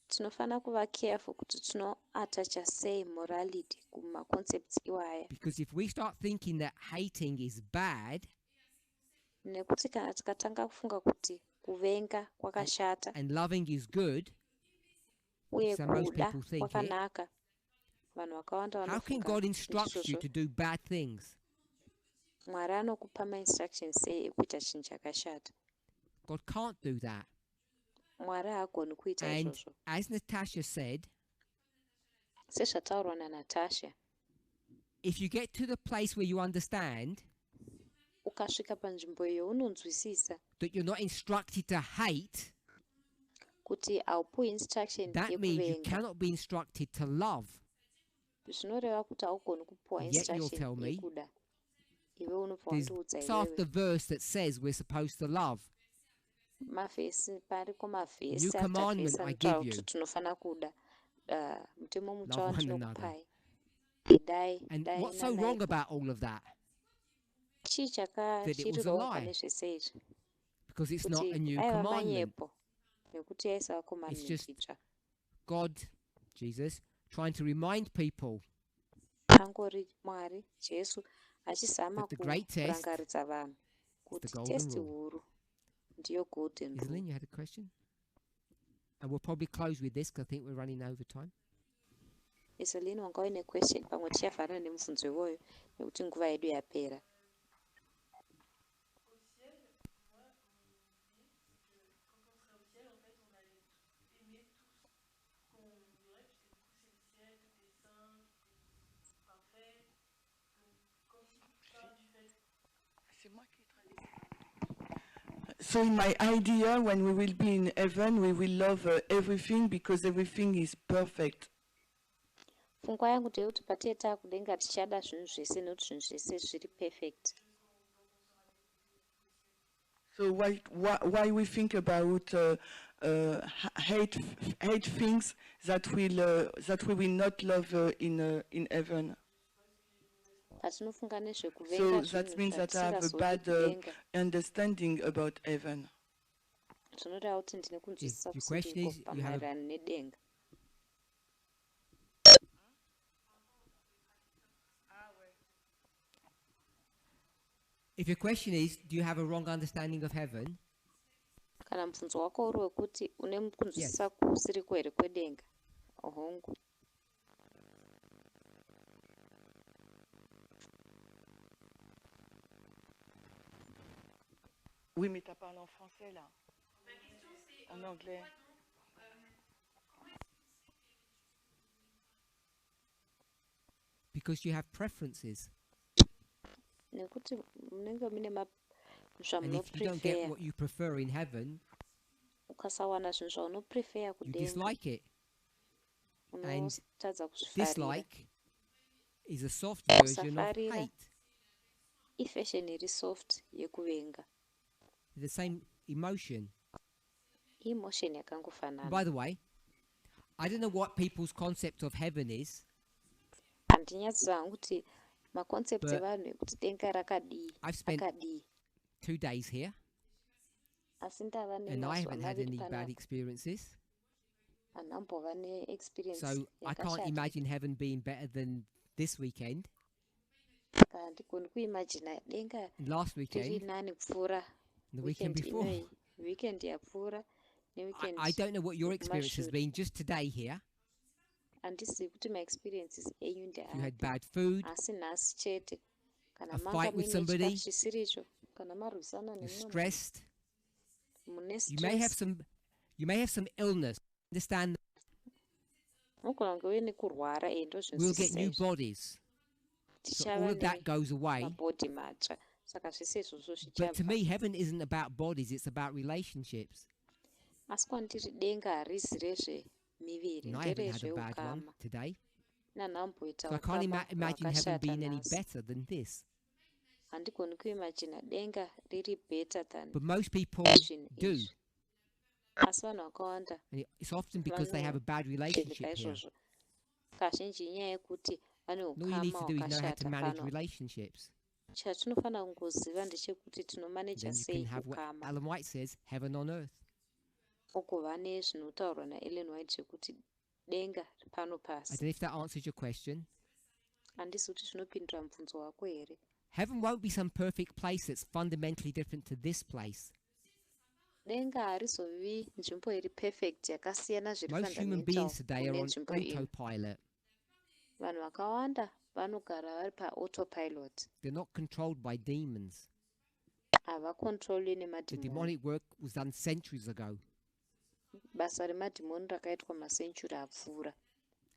Tinofana kuva careful kuti tinoatacha sei morality kuma-concepts iwaya. Because if we start thinking that hating is bad Nekuti kana tikatanga kufunga kuti kuvenga kwakashata and loving is good, uye so most kuda people think it, kwakanaka, vanhu vakawanda how can vanofunga God instruct you ndizvozvo. to do bad things? Mwari anokupa ma-instructions sei ekuita chinhu chakashata? God can't do that. Mwari haagoni kuita And izvozvo. as Natasha said, Sezvataurwa naNatasha, if you get to the place where you understand ukasvika panzvimbo iyo unonzwisisa that you're not instructed to hate, kuti haupiwi instruction that means you yekuvenga, cannot be instructed to love. zvinoreva kuti haugoni kupiwa Yet you'll tell instruction me yekuda. Iwe unobva there's wandiudza it's after iwewe verse that says we're supposed to love. mavhesi, pariko mavhesi New after commandment vhesi I anotaura give kuti you. tinofana kuda. Mutemo mutsva Love one another. wandinokupai, idai And dai what's so wrong nanai. about all of that? Chii That it was a chakachiriroka lie. nezvese izvi? Because it's not Kuti a new aiva commandment. manyepo nekuti aisava It's commandment just itsva. God, Jesus, trying to remind people Angori Mwari Jesu achizama that the great test kurangaridza vanhu is the kuti golden testi rule. huru ndiyo golden rule. Iselin, you had a question? And we'll probably close with this because I think we're running over time. Iselin, wanga uine question pamwe tichavhara nemubvunzo iwoyo nekuti nguva yedu yapera. So in my idea, when we will be in heaven, we will love everything because everything is perfect. Pfungwa yangu ndeyekuti patiye taakudenga tichada zvinhu zvese nekuti zvinhu zvese zviri perfect. So why we think about hate things that we will not love in heaven. Patinofunga So nezvekuvenga that zvinhu means that I have a zvatisingazodi bad kuvenga, understanding about heaven. zvinoreva kuti ndine kunzwisisa Your question kusiriko is, you have a- pamaererano nedenga. If your question is, do you have a wrong understanding of heaven? Kana mubvunzo wako uri wekuti une kunzwisisa kusiriko here kwedenga, hongu. Oui, mais t'as parlé en français là. En anglais. Because you have preferences. Nekuti munenge mune And if you don't get zvamunoprefer. what you prefer in heaven, Ukasawana zvinhu zvaunoprefer you kudenga, dislike it. And unotadza kuzvifarira. dislike is a soft version of Kusafarira hate. ifashion iri soft yekuvenga. The same emotion. Emotion yakangofanana. By the way, I don't know what people's concept of heaven is. Handinyaziva hangu kuti maconcept evanhu ekuti denga rakadii akadii. 2 days here, Asi ndava and I haven't had any nemaviri bad panapa. experiences. Handambova neexperience So I can't yakashata. imagine heaven being better than this weekend. Saka handigoni kuimagina denga Last riri weekend, nani kupfuura the weekend before. inoi, weekend yapfuura neweekend I don't know what your experience has kumashure. been just today here. Handizivi kuti maexperiences enyu If you had ndeapi, bad food, asi nhasi chete. Kana a manga fight with muine somebody, chikafu chisiricho, kana marwisana you're nemumwe stressed, mune you may have stress, some illness. Understand, unogona kunge uine kurwara endo we'll get new zvinhu bodies. So all tichava of that goes away. nemabhodhi matsva, saka zvese izvozvo But to zvichabva. me, heaven isn't about bodies, it's about relationships. Asi kwandiri denga harizi rezvemiviri, And I haven't had a bad one nderezveukama. today. Nanhamboita So I can't ukama imagine heaven hwakashata being any nhasi. better than this. Handigoni kuimagina denga riri better than But most people zvinhu do. izvi. Asi vanhu vakawanda And it's often because they have a bad vanotendeka relationship here. izvozvo. Kazhinji inyaya yekuti vane And all you need ukama to do is know how to hwakashata manage pano. relationships. Chatinofanira kungoziva ndechekuti tinomaneja Then you sei can have what ukama. Ellen White says, heaven on earth. Ogova nezvinotaurwa naEllen White zvekuti denga pano I pasi. don't know if that answers your question. Handisi kuti zvinopindura mubvunzo wako here. Heaven won't be some perfect place that's fundamentally different to this place. Denga harizovi nzvimbo iri perfect yakasiyana zviri Most human fundamental beings today are kune on nzvimbo ino. autopilot. Vanhu vakawanda vanogara vari paautopilot. They're not controlled by demons. Havakontrolwi The nemadhimoni. demonic work was done centuries ago. Basa remadhimoni rakaitwa masenchuri apfuura.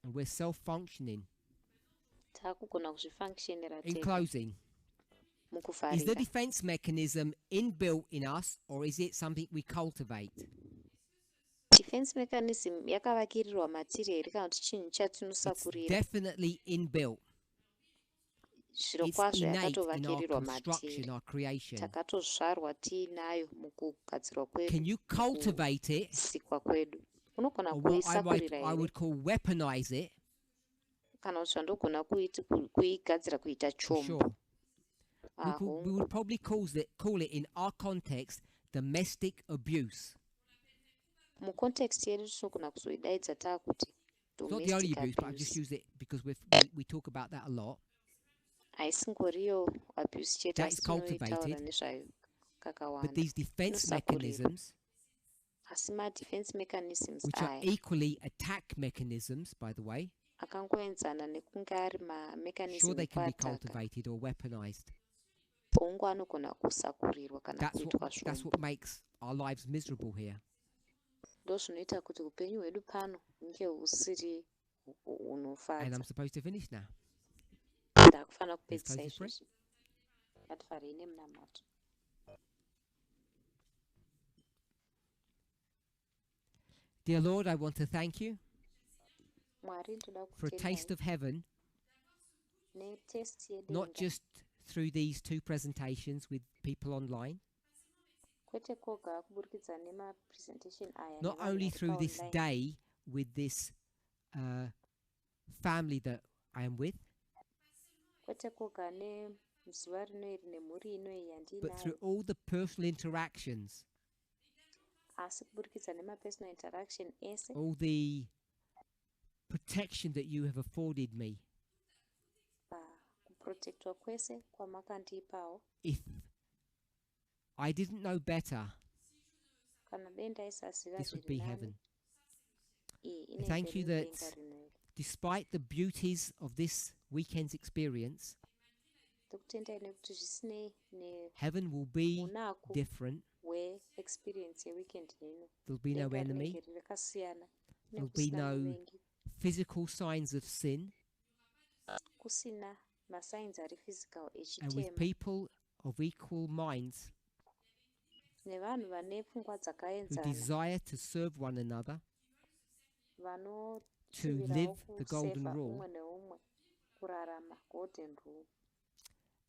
And we're self-functioning. Taakugona kuzvifunctionera In tega closing, is the mukufarira. defense mechanism inbuilt in us, or is it something we cultivate? Defense mechanism yakavakirirwa matiri here kana kuti chinhu It's chatinosakurira. definitely inbuilt. Zviro It's kwazvo innate in our yakatovakirirwa construction, matiri. our creation. Takatozvarwa tiinayo mukugadzirwa Can kwedu, you cultivate it, kusikwa kwedu. Unogona or what kuisakurira I here would call weaponize it? kana kuti zvandogona kuigadzira kuita For chombo. sure. We would probably call it in our context domestic abuse. Mucontext yedu tinogona kuzoidaidza taakuti It's not the only domestic abuse, but I've just abuse. used it because we talk about that a lot. Haisingoriyo abuse chete That asi is tinoitaura cultivated. nezvayo But kakawanda. these defense mechanisms, Asi ma-defense mechanisms which are aya equally attack mechanisms, by the way, akangoenzana nekunge ari sure ma-mechanism they can be ekuataka. cultivated or weaponized. Ongo anogona kusakurirwa kana kuitwa That's zvombo. what makes our lives miserable here. Ndo zvinoita kuti upenyu hwedu pano hunge husiri And hunofadza. I'm supposed to finish now. Ndakufanira Let's kupedzisa close this prayer. izvozvo. Ngatifarei nemunamato. Dear Lord, I want to thank you Mwari ndoda for a taste kutendai of heaven, netest not yedenga, just through these 2 presentations with people online, kwete koga kuburikidza nemapresentation aya not nevanhu only vari through this paonline. day with this family that I am with, Kwete koga nezuva rino iri nemhuri inoyi but through yandinayo, all the personal interactions, asi kuburikidza nemapersonal interaction ese, all the protection that you have afforded me. kuprotectwa kwese kwamakandipawo. If I didn't know better, Kana dai ndaisaziva this would be zviri nani, heaven. iyi I inenge thank you iri that denga rino iri. despite the beauties of this weekend's experience, tekutendai nekuti zvisinei Heaven will be neunako different. hweexperience yeweekend nino. There'll be no Denga enemy. rinenge riri rakasiyana There'll be nekusina no muvengi, physical signs of sin. kusina masigns ari physical And with echitema, people of equal minds nevanhu vane pfungwa who dzakaenzana desire to serve one another, to vanotsivirawo live the golden kusevha rule, umwe neumwe, kurarama golden rule.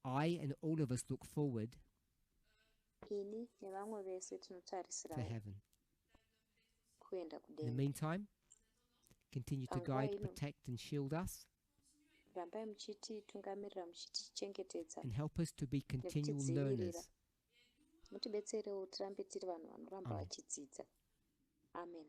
I and all of us look forward Ini nevamwe vese to tinotarisirawo heaven. kuenda In the kudenga. meantime, continue to Panguva guide, ino protect and shield us rambai muchititungamirira, muchitichengetedza and help us to be continual nekutidzivirira. learners. Mutibetserewo tirambe tiri vanhu vanoramba Amen. vachidzidza. Amen.